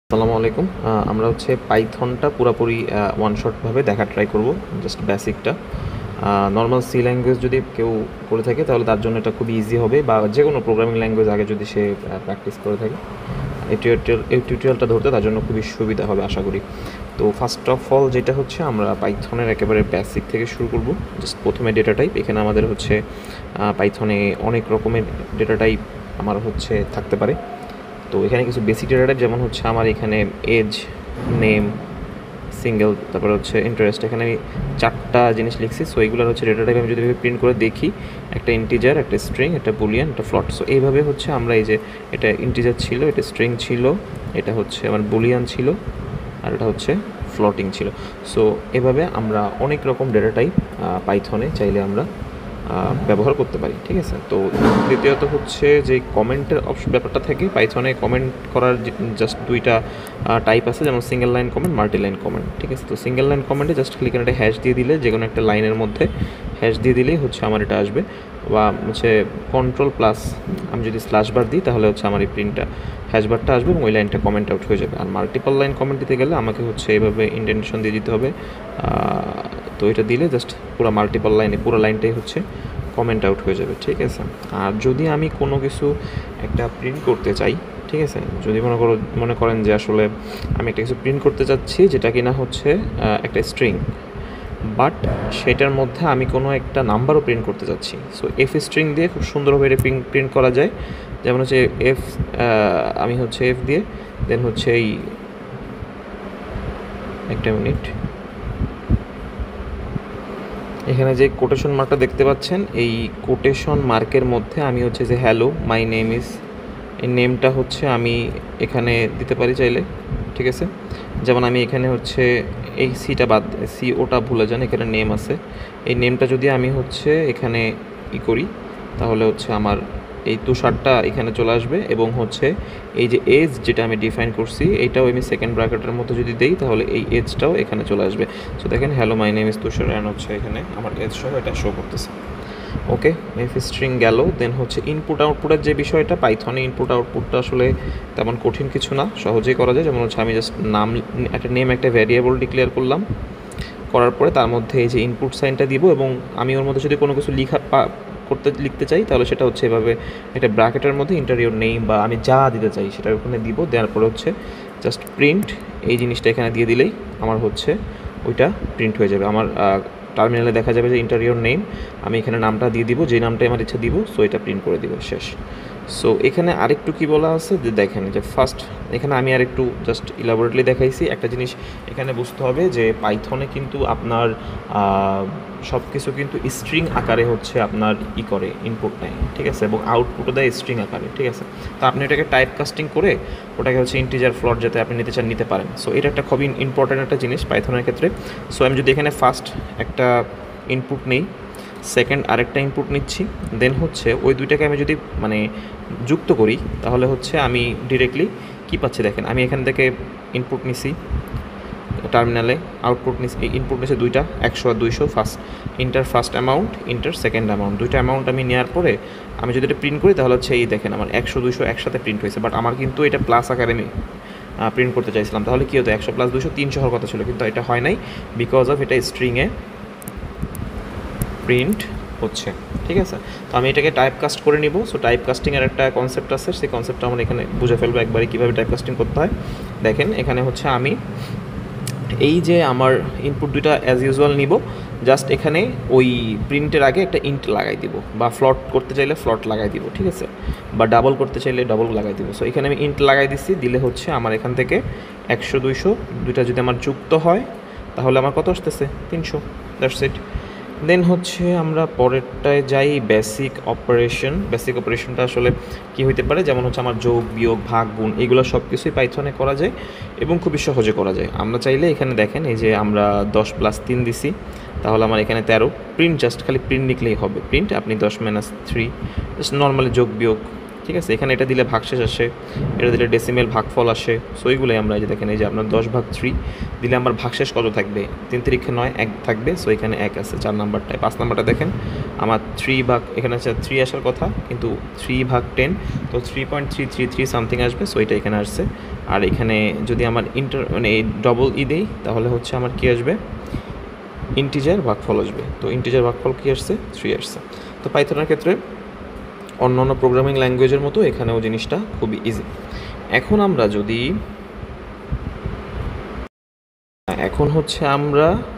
আসসালামু আলাইকুম। আমরা হচ্ছে পাইথনটা পুরাপুরি ওয়ান শট ভাবে দেখার ট্রাই করব, জাস্ট বেসিকটা। নর্মাল সি ল্যাঙ্গুয়েজ যদি কেউ করে থাকে তাহলে তার জন্য এটা খুব ইজি হবে, বা যে কোনো প্রোগ্রামিং ল্যাঙ্গুয়েজ আগে যদি সে প্র্যাকটিস করে থাকে এই টিউটোরিয়ালটা ধরতে তার জন্য খুবই সুবিধা হবে আশা করি। তো ফার্স্ট অফ অল যেটা হচ্ছে, আমরা পাইথনের একেবারে বেসিক থেকে শুরু করব। জাস্ট প্রথমে ডেটা টাইপ। এখানে আমাদের হচ্ছে পাইথনে অনেক রকমের ডেটা টাইপ আমার হচ্ছে থাকতে পারে। তো এখানে কিছু বেসিক ডেটা টাইপ, যেমন হচ্ছে আমার এখানে এজ, নেম, সিঙ্গেল, তারপরে হচ্ছে ইন্টারেস্ট। এখানে আমি 4টা জিনিস লিখছি। সো এইগুলোর হচ্ছে ডেটা টাইপ আমি যদি প্রিন্ট করে দেখি, একটা ইন্টিজার, একটা স্ট্রিং, একটা বুলিয়ান, একটা ফ্লট। সো এইভাবে হচ্ছে আমরা এই যে এটা ইন্টিজার ছিল, এটা স্ট্রিং ছিল, এটা হচ্ছে আমার বুলিয়ান ছিল, আর এটা হচ্ছে ফ্লটিং ছিল। সো এভাবে আমরা অনেক রকম ডেটা টাইপ পাইথনে চাইলে আমরা ব্যবহার করতে পারি, ঠিক আছে। তো দ্বিতীয়ত হচ্ছে যে কমেন্টের ব্যাপারটা থাকে পাইথনে। কমেন্ট করার জাস্ট দুইটা টাইপ আছে, যেমন single line comment, multi line comment, ঠিক আছে। তো সিঙ্গেল লাইন কমেন্টে জাস্ট খালি একটা হ্যাশ দিয়ে দিলে, যে কোনো একটা লাইনের মধ্যে হ্যাশ দিয়ে দিলেই হচ্ছে আমার এটা আসবে। বা হচ্ছে কন্ট্রোল প্লাস আমি যদি স্ল্যাশ বার দিই তাহলে হচ্ছে আমার এই প্রিন্টটা হ্যাশবারটা আসবে এবং ওই লাইনটা কমেন্ট আউট হয়ে যাবে। আর মাল্টিপল লাইন কমেন্ট দিতে গেলে আমাকে হচ্ছে এইভাবে ইন্ডেন্টেশন দিয়ে দিতে হবে। তো এটা দিলে জাস্ট পুরো মাল্টিপল লাইনে পুরো লাইনটাই হচ্ছে কমেন্ট আউট হয়ে যাবে, ঠিক আছে। আর যদি আমি কোনো কিছু একটা প্রিন্ট করতে চাই, ঠিক আছে, যদি মনে করেন যে আসলে আমি একটা কিছু প্রিন্ট করতে চাচ্ছি যেটা কিনা হচ্ছে একটা স্ট্রিং, বাট সেটার মধ্যে আমি কোনো একটা নাম্বারও প্রিন্ট করতে চাচ্ছি। সো এফ স্ট্রিং দিয়ে খুব সুন্দরভাবে এটা প্রিন্ট করা যায়। যেমন হচ্ছে এফ, আমি হচ্ছে এফ দিয়ে দেন হচ্ছে এই একটা মিনিট, এখানে যে কোটেশন মার্কটা দেখতে পাচ্ছেন, এই কোটেশন মার্কের মধ্যে আমি হচ্ছে যে হ্যালো মাই নেম ইজ, এই নেমটা হচ্ছে আমি এখানে দিতে পারি চাইলে, ঠিক আছে। যেমন আমি এখানে হচ্ছে এই সিটা বাদ, সি ওটা ভুলে যান, এখানে নেম আছে। এই নেমটা যদি আমি হচ্ছে এখানে করি তাহলে হচ্ছে আমার এই তুষারটা এখানে চলে আসবে, এবং হচ্ছে এই যে এজ যেটা আমি ডিফাইন করছি এইটাও আমি সেকেন্ড ব্র্যাকেটের মধ্যে যদি দেই তাহলে এই এজটাও এখানে চলে আসবে। সো দেখেন hello my name is Tushar, and হচ্ছে এখানে আমার এজ সহ এটা শো করতেছে। ওকে, এফ স্ট্রিং গেল। দেন হচ্ছে ইনপুট আউটপুটের যে বিষয়টা, পাইথনে ইনপুট আউটপুটটা আসলে তেমন কঠিন কিছু না, সহজেই করা যায়। যেমন হচ্ছে আমি জাস্ট নাম, একটা নেম, একটা ভ্যারিয়েবল ডিক্লেয়ার করলাম, করার পরে তার মধ্যে এই যে ইনপুট সাইনটা দিব, এবং আমি ওর মধ্যে যদি কোনো কিছু লিখতে চাই তাহলে সেটা হচ্ছে এভাবে একটা ব্র্যাকেটের মধ্যে ইন্টারিয়র নেম বা আমি যা দিতে চাই সেটা ওখানে দিব। দেওয়ার পরে হচ্ছে জাস্ট প্রিন্ট, এই জিনিসটা এখানে দিয়ে দিলেই আমার হচ্ছে ওইটা প্রিন্ট হয়ে যাবে। আমার টার্মিনালে দেখা যাবে যে ইন্টারিয়র নেম, আমি এখানে নামটা দিয়ে দিব, যে নামটাই আমার ইচ্ছা দিব, সো এটা প্রিন্ট করে দিব, শেষ। সো এখানে আরেকটু কি বলা আছে যে দেখেন, যে ফার্স্ট এখানে আমি আরেকটু জাস্ট ইলাবোরেটলি দেখাইছি। একটা জিনিস এখানে বুঝতে হবে যে পাইথনে কিন্তু আপনার সব কিছু কিন্তু স্ট্রিং আকারে হচ্ছে আপনার করে ইনপুট নেয়, ঠিক আছে, এবং আউটপুটও দেয় স্ট্রিং আকারে, ঠিক আছে। তো আপনি এটাকে টাইপ কাস্টিং করে ওটাকে হচ্ছে ইন্টিজার ফ্লট যাতে আপনি নিতে চান নিতে পারেন। সো এটা একটা খুবই ইম্পর্ট্যান্ট একটা জিনিস পাইথনের ক্ষেত্রে। সো আমি যদি এখানে ফার্স্ট একটা ইনপুট নেই, সেকেন্ড আরেকটা ইনপুট নিচ্ছি, দেন হচ্ছে ওই দুইটাকে আমি যদি মানে যুক্ত করি তাহলে হচ্ছে আমি ডিরেক্টলি কী পাচ্ছি দেখেন। আমি এখান থেকে ইনপুট নিছি টার্মিনালে, আউটপুট নিচ্ছি, ইনপুট নিচ্ছে দুইটা, 100 আর 200, first amount, inter second amount, দুইটা অ্যামাউন্ট আমি নেওয়ার পরে আমি যদি এটা প্রিন্ট করি তাহলে হচ্ছে এই দেখেন আমার 100 200 একসাথে প্রিন্ট হয়েছে। বাট আমার কিন্তু এটা প্লাস আকারে আমি প্রিন্ট করতে চাইছিলাম, তাহলে কী হতো 100 + 200 300 হওয়ার কথা ছিল, কিন্তু এটা হয় নাই বিকজ অফ এটা স্ট্রিংয়ে প্রিন্ট হচ্ছে, ঠিক আছে। তো আমি এটাকে টাইপ কাস্ট করে নিব। সো টাইপ কাস্টিংয়ের একটা কনসেপ্ট আছে, সেই কনসেপ্টটা আমরা এখানে বুঝে ফেলবো একবারে কীভাবে টাইপ কাস্টিং করতে হয়। দেখেন এখানে হচ্ছে আমি এই যে আমার ইনপুট দুইটা অ্যাজ ইউজুয়াল নিব, জাস্ট এখানে ওই প্রিন্টের আগে একটা ইন্ট লাগাই দিব, বা ফ্লট করতে চাইলে ফ্লট লাগাই দিব, ঠিক আছে, বা ডাবল করতে চাইলে ডাবল লাগাই দিব। সো এখানে আমি ইন্ট লাগাই দিচ্ছি, দিলে হচ্ছে আমার এখান থেকে 100 200 দুইটা যদি আমার যুক্ত হয় তাহলে আমার কত আসতেছে 300, দ্যাটস ইট। দেন হচ্ছে আমরা পরেরটায় যাই, বেসিক অপারেশনটা আসলে কি হইতে পারে, যেমন হচ্ছে আমার যোগ বিয়োগ ভাগ গুণ এগুলো সব কিছুই পাইথনে করা যায় এবং খুবই সহজে করা যায়। আমরা চাইলে এখানে দেখেন এই যে আমরা 10 + 3 দিছি, তাহলে আমার এখানে 13। প্রিন্ট জাস্ট খালি প্রিন্ট লিখলেই হবে, প্রিন্ট আপনি 10 - 3 জাস্ট নর্মালি যোগ বিয়োগ, ঠিক আছে। এখানে এটা দিলে ভাগশেষ আসে, এটা দিলে ডেসিমেল ভাগফল আসে। সো এইগুলোই আমরা এই যে দেখেন এই যে আপনার 10/3 দিলে আমার ভাগশেষ কত থাকবে, 3 × 9 1 থাকবে। সো এখানে 1 আছে 4 নাম্বারটায়। 5 নাম্বারটা দেখেন আমার 3 ভাগ, এখানে আছে 3 আসার কথা কিন্তু 3/10, তো 3.333 সামথিং আসবে। সো এটা এখানে আসছে আর এখানে যদি আমার মানে ডবল দেই তাহলে হচ্ছে আমার কী আসবে, ইন্টিজার ভাগফল আসবে। তো ইন্টিজার ভাগফল কী আসছে, 3 আসছে। তো পাইথনের ক্ষেত্রে অন্যান্য প্রোগ্রামিং ল্যাঙ্গুয়েজের মতো এখানেও জিনিসটা খুবই ইজি। এখন আমরা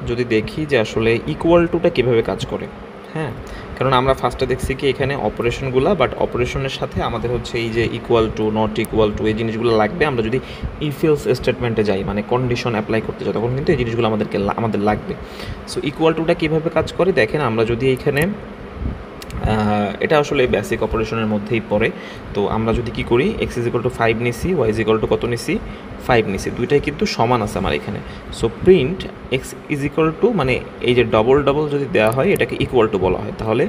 যদি দেখি যে আসলে ইকুয়াল টুটা কীভাবে কাজ করে। হ্যাঁ, কারণ আমরা ফার্স্টে দেখছি কি এখানে অপারেশনগুলো, বাট অপারেশনের সাথে আমাদের হচ্ছে এই যে equal to, not equal to, এই জিনিসগুলো লাগবে। আমরা যদি ইফ এলস স্টেটমেন্টে যাই, মানে কন্ডিশন অ্যাপ্লাই করতে যাই, তখন কিন্তু এই জিনিসগুলো আমাদের লাগবে। সো ইকুয়াল টুটা কীভাবে কাজ করে দেখেন, আমরা যদি এইখানে এটা আসলে বেসিক অপারেশনের মধ্যেই পড়ে। তো আমরা যদি কি করি, x = 5 নিছি, y = কত নিছি, 5 নিছি, দুইটাই কিন্তু সমান আছে আমার এখানে। সো প্রিন্ট x = মানে এই যে ডবল যদি দেওয়া হয় এটাকে ইকুয়াল টু বলা হয়, তাহলে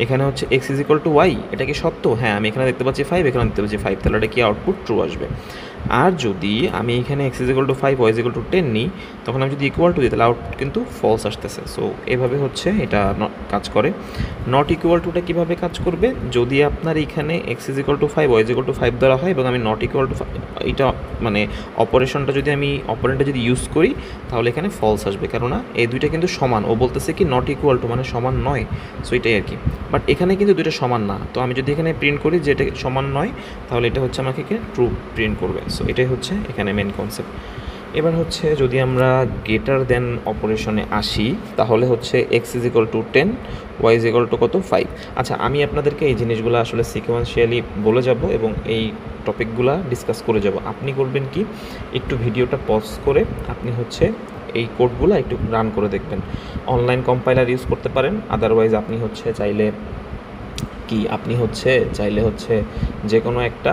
এখানে হচ্ছে x = y, এটা কি সত্য? হ্যাঁ, আমি এখানে দেখতে পাচ্ছি 5, এখানে দেখতে পাচ্ছি 5, তাহলে এটা কি আউটপুট ট্রু আসবে। আর যদি আমি এখানে x = 5, y = 10 নিই, তখন আমি যদি ইকুয়াল টু দিই তাহলে আউটপুট কিন্তু ফলস আসতেছে। সো এভাবে হচ্ছে এটা কাজ করে। নট ইকুয়াল টুটা কীভাবে কাজ করবে, যদি আপনার এখানে x = 5, y = 5 ধরা হয় এবং আমি নট ইকুয়াল টু এটা মানে অপারেশনটা যদি আমি অপারেন্টটা যদি ইউজ করি তাহলে এখানে ফলস আসবে, কেননা এই দুইটা কিন্তু সমান। ও বলতেছে কি নট ইকুয়াল টু মানে সমান নয়, সো এটাই আর কি। বাট এখানে কিন্তু দুইটা সমান না, তো আমি যদি এখানে প্রিন্ট করি যে এটা সমান নয়, তাহলে এটা হচ্ছে আমাকে ট্রু প্রিন্ট করবে। সো এটাই হচ্ছে এখানে মেন কনসেপ্ট। এবার হচ্ছে যদি আমরা গ্রেটার দেন অপারেশনে আসি, তাহলে হচ্ছে x = 10, y = কত, 5। আচ্ছা, আমি আপনাদেরকে এই জিনিসগুলো আসলে সিকোয়েন্সিয়ালি বলে যাব এবং এই টপিকগুলো ডিসকাস করে যাব। আপনি করবেন কি, একটু ভিডিওটা পজ করে আপনি হচ্ছে এই কোডগুলো একটু রান করে দেখবেন। অনলাইন কম্পাইলার ইউজ করতে পারেন, আদারওয়াইজ আপনি চাইলে হচ্ছে যে কোনো একটা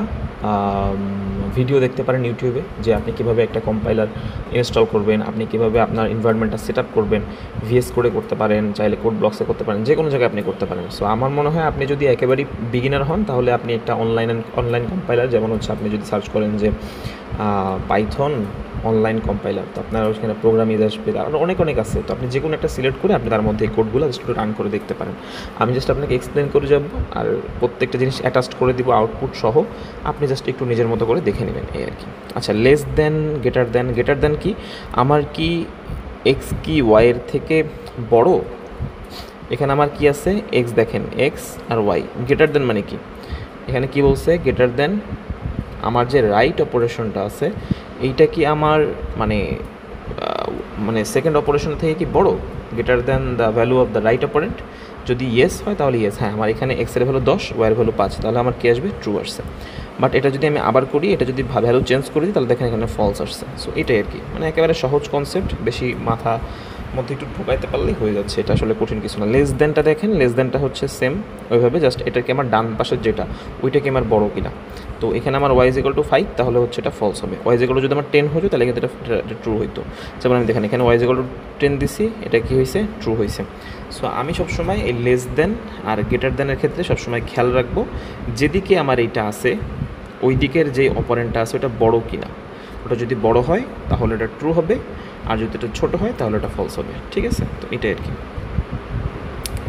ভিডিও দেখতে পারেন ইউটিউবে, যে আপনি কীভাবে একটা কম্পাইলার ইনস্টল করবেন, আপনি কীভাবে আপনার এনভায়রনমেন্টটা সেট আপ করবেন। VS কোডে করতে পারেন, চাইলে কোড ব্লকসে করতে পারেন, যে কোনো জায়গায় আপনি করতে পারেন। সো আমার মনে হয় আপনি যদি একেবারেই বিগিনার হন, তাহলে আপনি একটা অনলাইন কম্পাইলার, যেমন হচ্ছে আপনি যদি সার্চ করেন যে পাইথন অনলাইন কম্পাইলার, তো আপনার ওইখানে প্রোগ্রাম আসবে, আর অনেক আছে। তো আপনি যে কোনো একটা সিলেক্ট করে আপনি তার মধ্যে এই কোডগুলো জাস্ট রান করে দেখতে পারেন। আমি জাস্ট আপনাকে এক্সপ্লেন করে যাব, আর প্রত্যেকটা জিনিস অ্যাটাচ করে দিব আউটপুট সহ, আপনি জাস্ট একটু নিজের মতো করে দেখে নেবেন, এই আর কি। আচ্ছা, লেস দেন, গ্রেটার দেন কি, আমার কি x কি y এর থেকে বড়? এখানে আমার কি আছে, x, দেখেন x আর y। গ্রেটার দেন মানে কি, এখানে কি বলছে, গ্রেটার দেন আমার যে রাইট অপারেশনটা আছে এইটা কি আমার মানে সেকেন্ড অপারেশন থেকে কি বড়, greater than the value of the right operant? যদি ইয়েস হয় তাহলে ইয়েস, হ্যাঁ আমার এখানে x এর ভ্যালু 10, y এর ভ্যালু 5, তাহলে আমার কী আসবে, ট্রু আসছে। বাট এটা যদি আমি আবার করি, এটা যদি ভ্যালু চেঞ্জ করে দিই, তাহলে দেখেন এখানে ফলস আসছে। সো এটাই আর কি, মানে একেবারে সহজ কনসেপ্ট, বেশি মাথা মধ্যে একটু ঢোকাইতে পারলেই হয়ে যাচ্ছে, এটা আসলে কঠিন কিছু না। লেস দেনটা দেখেন, লেস দেনটা হচ্ছে সেম ওইভাবে, জাস্ট এটাকে আমার ডান পাশের যেটা ওইটাকে আমার বড় কিনা। তো এখানে আমার y = 5, তাহলে হচ্ছে এটা ফলস হবে। y = যদি আমার 10 হতো তাহলে কিন্তু এটা ট্রু হইতো। যেমন আমি দেখেন এখানে y = 10 দিছি, এটা কি হয়েছে, ট্রু হয়েছে। সো আমি সবসময় এই লেস দেন আর গ্রেটার দেনের ক্ষেত্রে সবসময় খেয়াল রাখবো যেদিকে আমার এইটা আছে ওই দিকের যে অপারেন্টটা আছে ওটা বড় কিনা। ওটা যদি বড় হয় তাহলে এটা ট্রু হবে, আর যদি এটা ছোটো হয় তাহলে এটা ফলস হবে, ঠিক আছে। তো এটাই আর কি,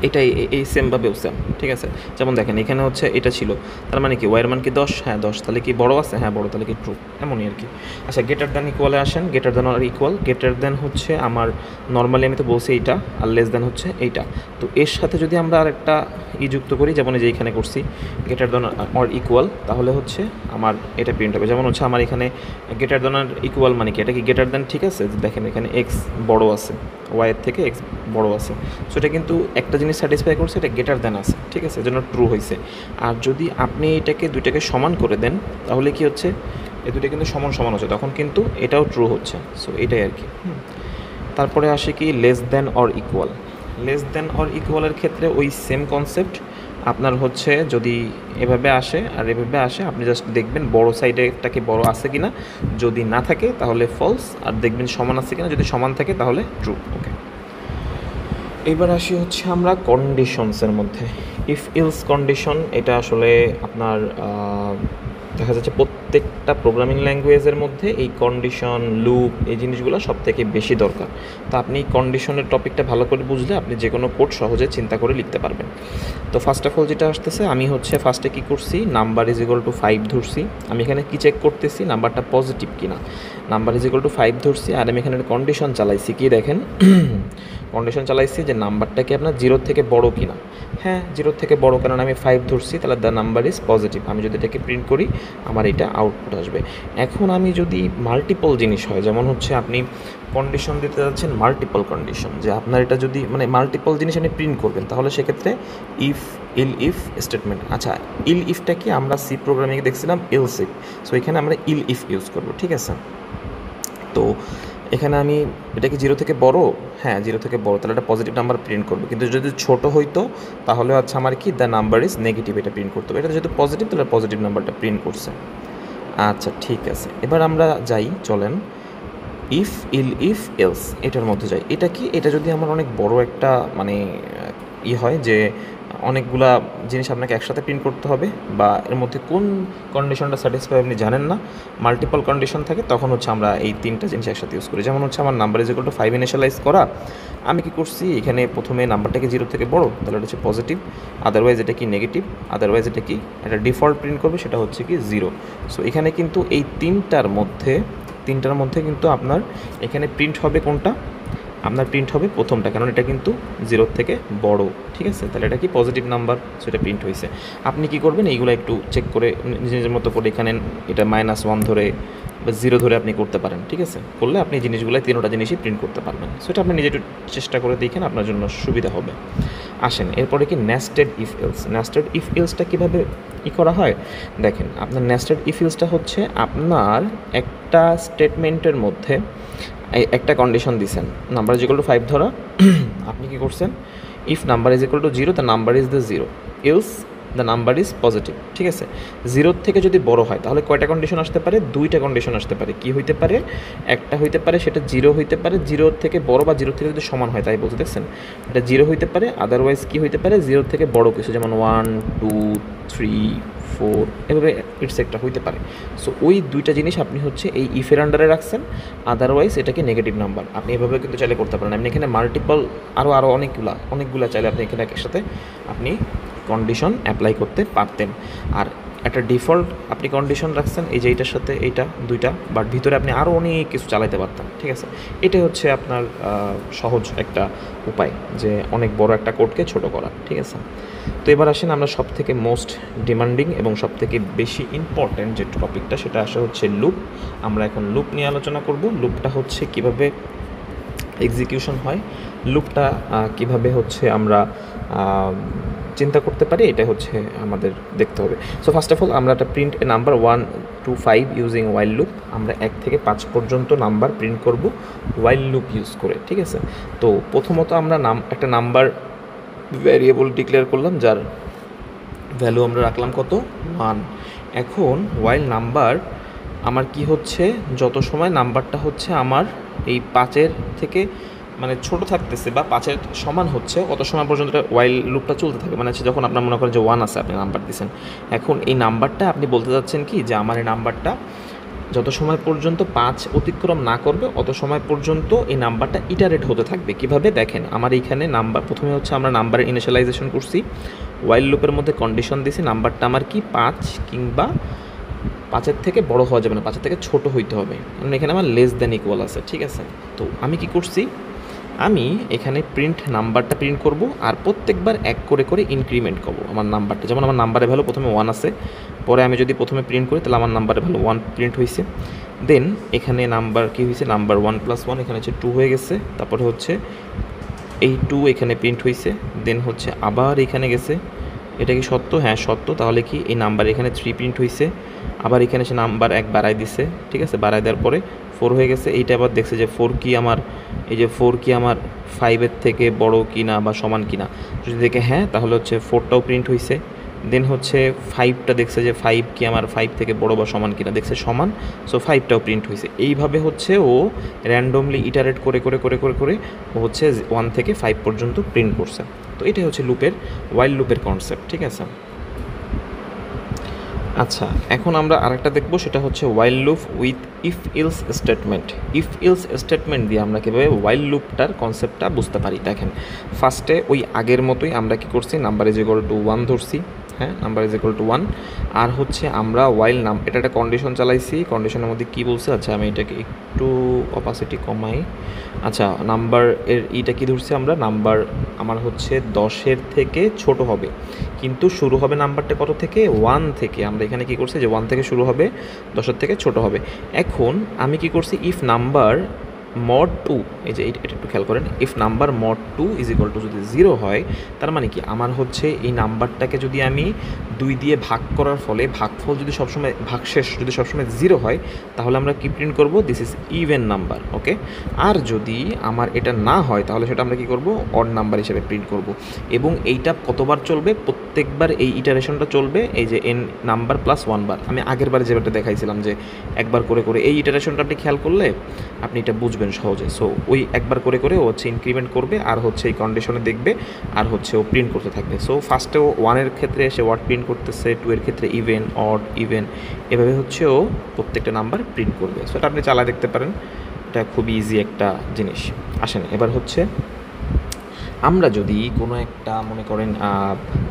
এটাই এই সেমভাবেও সেম, ঠিক আছে। যেমন দেখেন এখানে হচ্ছে এটা ছিল, তার মানে কি ওয়াইয়ের মান কি 10, হ্যাঁ 10, তাহলে কি বড় আছে, হ্যাঁ বড়, তাহলে কি ট্রু, এমনই আর কি। আচ্ছা, গ্রেটার দ্যান ইকুয়ালে আসেন। গ্রেটার দ্যান আর ইকুয়াল, গ্রেটার দ্যান হচ্ছে আমার নর্মালি আমি তো বলছি এইটা, আর লেস দ্যান হচ্ছে এইটা। তো এর সাথে যদি আমরা আর একটা যুক্ত করি, যেমন যে এইখানে করছি গ্রেটার দ্যান আর ইকুয়াল, তাহলে হচ্ছে আমার এটা প্রিন্ট হবে। যেমন হচ্ছে আমার এখানে গ্রেটার দ্যান আর ইকুয়াল মানে কি, এটা কি গ্রেটার দ্যান, ঠিক আছে। দেখেন এখানে এক্স বড় আছে, ওয়াইয়ের থেকে এক্স বড় আছে, সো এটা কিন্তু একটা জিনিস স্যাটিসফাই করছে, এটা গ্রেটার দ্যান আছে, ঠিক আছে, এজন্য ট্রু হয়েছে। আর যদি আপনি দুইটাকে সমান করে দেন, তাহলে কি হচ্ছে, এই দুটো কিন্তু সমান হচ্ছে, তখন কিন্তু এটাও ট্রু হচ্ছে। সো এটাই আর কি। তারপরে আসে কি less than or equal. Less than or ইকুয়ালের ক্ষেত্রে ওই সেম কনসেপ্ট আপনার হচ্ছে, যদি এভাবে আসে আর এভাবে আসে, আপনি জাস্ট দেখবেন বড় সাইডেরটাকে বড় আছে কিনা, যদি না থাকে তাহলে ফলস, আর দেখবেন সমান আছে কিনা, যদি সমান থাকে তাহলে ট্রু। ওকে, এবার আসি হচ্ছে আমরা কন্ডিশনসের মধ্যে। ইফ ইলস কন্ডিশন, এটা আসলে আপনার দেখা যাচ্ছে প্রত্যেকটা প্রোগ্রামিং ল্যাঙ্গুয়েজের মধ্যে এই কন্ডিশন, লুপ, এই জিনিসগুলো সব থেকে বেশি দরকার। তো আপনি কন্ডিশনের টপিকটা ভালো করে বুঝলে আপনি যে কোনো কোড সহজে চিন্তা করে লিখতে পারবেন। তো ফার্স্ট অফ অল যেটা আসতেছে, আমি হচ্ছে ফার্স্টে কী করছি, নাম্বার ইজ ইকুয়াল টু 5 ধরছি। আমি এখানে কী চেক করতেছি, নাম্বারটা পজিটিভ কিনা। নাম্বার ইজ ইকুয়াল টু 5 ধরছি, আর আমি এখানে কন্ডিশন চালাইছি, কি দেখেন কন্ডিশন চালাইছি যে নাম্বারটা কি আপনার 0 থেকে বড় কিনা। হ্যাঁ, 0 থেকে বড়, কারণ আমি 5 ধরছি, তাহলে দ্য নাম্বার ইজ পজিটিভ। আমি যদি এটাকে প্রিন্ট করি আমার এটা আউটপুট আসবে। এখন আমি যদি মাল্টিপল জিনিস হয়, যেমন হচ্ছে আপনি কন্ডিশন দিতে যাচ্ছেন মাল্টিপল কন্ডিশন, যে আপনার এটা যদি মানে মাল্টিপল জিনিস আপনি প্রিন্ট করবেন, তাহলে সেক্ষেত্রে ইফ, ইফ স্টেটমেন্ট। আচ্ছা, ইফটা কি আমরা সি প্রোগ্রামিংয়ে দেখছিলাম এলস ইফ, সো এখানে আমরা ইফ ইউজ করব, ঠিক আছে। তো এখানে আমি এটা কি 0 থেকে বড়, হ্যাঁ 0 থেকে বড়, তাহলে এটা পজিটিভ নাম্বার প্রিন্ট করবো। কিন্তু যদি ছোট হইতো তাহলে আচ্ছা আমার কি দ্য নাম্বার ইজ নেগেটিভ এটা প্রিন্ট করতে হবে। এটা যেহেতু পজিটিভ, তাহলে পজিটিভ নাম্বারটা প্রিন্ট করছে। আচ্ছা ঠিক আছে, এবার আমরা যাই, চলেন ইফ, ইফ এলস এটার মধ্যে যাই। এটা কি, এটা যদি আমার অনেক বড় একটা মানে হয় যে অনেকগুলা জিনিস আপনাকে একসাথে প্রিন্ট করতে হবে, বা এর মধ্যে কোন কন্ডিশনটা স্যাটিসফাই আপনি জানেন না, মাল্টিপল কন্ডিশন থাকে, তখন হচ্ছে আমরা এই 3টা জিনিস একসাথে ইউজ করি। যেমন হচ্ছে আমার number is equal to 5 initialise করা, আমি কি করছি এখানে প্রথমে নাম্বারটাকে 0 থেকে বড়, তাহলে এটা হচ্ছে পজিটিভ, আদারওয়াইজ এটা কি নেগেটিভ, আদারওয়াইজ এটা কি এটা ডিফল্ট প্রিন্ট করবে, সেটা হচ্ছে কি 0। সো এখানে কিন্তু এই তিনটার মধ্যে কিন্তু আপনার এখানে প্রিন্ট হবে কোনটা, আপনার প্রিন্ট হবে প্রথমটা, কারণ এটা কিন্তু 0 থেকে বড়, ঠিক আছে। তাহলে এটা কি পজিটিভ নাম্বার, সেটা প্রিন্ট হয়েছে। আপনি কি করবেন, এইগুলো একটু চেক করে নিজের মতো করে এখানে এটা -1 ধরে বা 0 ধরে আপনি করতে পারেন, ঠিক আছে। করলে আপনি জিনিসগুলো 3টা জিনিসই প্রিন্ট করতে পারবেন। সেটা আপনি নিজে একটু চেষ্টা করে দেখেন, আপনার জন্য সুবিধা হবে। আসেন এরপরে কি nested if else. Nested if এলসটা কীভাবে করা হয় দেখেন। আপনার নেস্টেড ইফ এলসটা হচ্ছে আপনার একটা স্টেটমেন্টের মধ্যে একটা কন্ডিশন দিছেন, নাম্বার ইজ ইকুয়াল টু 5 ধরা, আপনি কি করছেন, if number is equal to 0 the number is the 0, else the number is positive, ঠিক আছে। 0 থেকে যদি বড় হয় তাহলে কয়টা কন্ডিশন আসতে পারে, 2টা কন্ডিশন আসতে পারে। কি হইতে পারে, একটা হইতে পারে সেটা 0 হইতে পারে, 0 থেকে বড় বা 0 থেকে যদি সমান হয়, তাই বলতে দেখছেন, এটা 0 হইতে পারে, আদারওয়াইজ কি হইতে পারে 0 থেকে বড় কিছু, যেমন 1 2 3 4 এভাবে এটসেট্রা হইতে পারে। সো ওই 2টা জিনিস আপনি হচ্ছে এই ইফের আন্ডারে রাখছেন, আদারওয়াইজ এটাকে নেগেটিভ নাম্বার। আপনি এভাবে কিন্তু চাইলে করতে পারেন। আপনি এখানে মাল্টিপল আরও অনেকগুলা চাইলে আপনি এখানে একসাথে আপনি কন্ডিশন অ্যাপ্লাই করতে পারতেন। আর একটা ডিফল্ট আপনি কন্ডিশন রাখছেন এই যে এইটার সাথে এইটা 2টা, বাট ভিতরে আপনি আরও অনেক কিছু চালাতে পারতেন, ঠিক আছে। এটাই হচ্ছে আপনার সহজ একটা উপায় যে অনেক বড় একটা কোডকে ছোট করা, ঠিক আছে। তো এবার আসেন আমরা সব থেকে মোস্ট ডিমান্ডিং এবং সব থেকে বেশি ইম্পর্ট্যান্ট যে টপিকটা, সেটা আসে হচ্ছে লুপ। আমরা এখন লুপ নিয়ে আলোচনা করব। লুপটা হচ্ছে কিভাবে এক্সিকিউশন হয়, লুপটা কিভাবে হচ্ছে আমরা চিন্তা করতে পারি, এটা হচ্ছে আমাদের দেখতে হবে। সো ফার্স্ট অফ অল আমরা একটা print A number 1 to 5 using while loop. আমরা 1 থেকে 5 পর্যন্ত নাম্বার প্রিন্ট করব ওয়াইল লুপ ইউজ করে, ঠিক আছে। তো প্রথমত আমরা একটা নাম্বার ভ্যারিয়েবল ডিক্লেয়ার করলাম, যার ভ্যালু আমরা রাখলাম কত, 1। এখন ওয়াইল নাম্বার আমার কি হচ্ছে, যত সময় নাম্বারটা হচ্ছে আমার এই 5-এর থেকে মানে ছোট থাকতেছে বা 5-এর সমান হচ্ছে, অত সময় পর্যন্ত ওয়াইল লুপটা চলতে থাকে। মানে হচ্ছে যখন আপনার মনে করেন যে 1 আছে, আপনি নাম্বার দিচ্ছেন, এখন এই নাম্বারটা আপনি বলতে যাচ্ছেন কি যে আমার এই নাম্বারটা যত সময় পর্যন্ত 5 অতিক্রম না করবে অত সময় পর্যন্ত এই নাম্বারটা ইটারেট হতে থাকবে। কিভাবে দেখেন, আমার এইখানে নাম্বার প্রথমে হচ্ছে আমরা নাম্বারের ইনিশিয়ালাইজেশন করছি, ওয়াইল লুপের মধ্যে কন্ডিশন দিয়েছি, নাম্বারটা আমার কি 5 কিংবা 5-এর থেকে বড় হওয়া যাবে না, 5-এর থেকে ছোট হইতে হবে, কারণ এখানে আমার লেস দেন ইকুয়াল আছে, ঠিক আছে। তো আমি কি করছি, আমি এখানে প্রিন্ট নাম্বারটা প্রিন্ট করব, আর প্রত্যেকবার 1 করে করে ইনক্রিমেন্ট করব আমার নাম্বারটা। যেমন আমার নাম্বারের ভ্যালু প্রথমে 1 আছে, পরে আমি যদি প্রথমে প্রিন্ট করি তাহলে আমার নাম্বারের ভ্যালু 1 প্রিন্ট হয়েছে। দেন এখানে নাম্বার কি হয়েছে, নাম্বার 1 + 1 এখানে হচ্ছে 2 হয়ে গেছে, তারপরে হচ্ছে এই 2 এখানে প্রিন্ট হয়েছে, দেন হচ্ছে আবার এখানে গেছে, এটা কি সত্য, হ্যাঁ সত্য, তাহলে কি এই নাম্বার এখানে 3 প্রিন্ট হয়েছে, আবার এখানে সে নাম্বার 1 বাড়াই দিছে, ঠিক আছে, বাড়াই দেওয়ার পরে 4 হয়ে গেছে। এইটা আবার দেখছে যে 4 কি আমার, এই যে 4 কি আমার 5-এর থেকে বড় কি না বা সমান কি না, যদি দেখে হ্যাঁ তাহলে হচ্ছে 4টাও প্রিন্ট হয়েছে। দেন হচ্ছে 5টা দেখছে যে 5 কি আমার 5 থেকে বড় বা সমান কিনা, দেখছে সমান, সো 5টাও প্রিন্ট হয়েছে। এইভাবে হচ্ছে ও র্যান্ডমলি ইটারেট করে করে করে করে করে ও হচ্ছে 1 থেকে 5 পর্যন্ত প্রিন্ট করছে। তো এটাই হচ্ছে লুপের, ওয়াইল লুপের কনসেপ্ট, ঠিক আছে। আচ্ছা, এখন আমরা আরেকটা দেখব, সেটা হচ্ছে while loop with if else statement. if else statement দিয়ে আমরা কীভাবে while লুপটার কনসেপ্টটা বুঝতে পারি। দেখেন, ফার্স্টে ওই আগের মতোই আমরা কি করছি, নাম্বার ইজ ইকুয়াল টু 1 ধরছি, হ্যাঁ, নাম্বার ইজ ইকুয়াল টু 1। আর হচ্ছে আমরা while এটা একটা কন্ডিশন চালাইছি, কন্ডিশনের মধ্যে কী বলছে, আচ্ছা আমি এটাকে একটু অপাসিটি কমাই। আচ্ছা, নাম্বার এর ইটা কী ধরছি আমরা, নাম্বার আমার হচ্ছে 10-এর থেকে ছোট হবে, কিন্তু শুরু হবে নাম্বারটা কত থেকে, 1 থেকে। আমরা এখানে কী করছি যে 1 থেকে শুরু হবে, 10-এর থেকে ছোট হবে। এখন আমি কি করছি, ইফ নাম্বার মড 2, এই যে এটা একটু খেয়াল করেন, if number mod 2 is equal two যদি 0 হয়, তার মানে কি আমার হচ্ছে এই নাম্বারটাকে যদি আমি 2 দিয়ে ভাগ করার ফলে ভাগফল যদি সবসময় ভাগশেষ যদি সবসময় 0 হয়, তাহলে আমরা কি প্রিন্ট করব, দিস ইজ ইভেন নাম্বার। ওকে, আর যদি আমার এটা না হয় তাহলে সেটা আমরা কি করব, অড নাম্বার হিসেবে প্রিন্ট করব। এবং এইটা কতবার চলবে, প্রত্যেকবার এই ইটারেশনটা চলবে, এই যে n নাম্বার প্লাস 1 বার। আমি আগের বারে যেটা দেখাইছিলাম যে একবার করে করে এই ইটারেশনটা আপনি খেয়াল করলে আপনি এটা বুঝবেন সহজে। সো ওই একবার করে করে ও হচ্ছে ইনক্রিমেন্ট করবে, আর হচ্ছে এই কন্ডিশনে দেখবে, আর হচ্ছে ও প্রিন্ট করতে থাকবে। সো ফার্স্টে ও 1-এর ক্ষেত্রে সে ওয়ার্ড প্রিন্ট করতেছে, 2-এর ক্ষেত্রে ইভেন, অড, ইভেন, এভাবে হচ্ছে ও প্রত্যেকটা নাম্বার প্রিন্ট করবে। সো এটা আপনি চালায় দেখতে পারেন, এটা খুবই ইজি একটা জিনিস। আসেন এবার হচ্ছে আমরা যদি কোনো একটা মনে করেন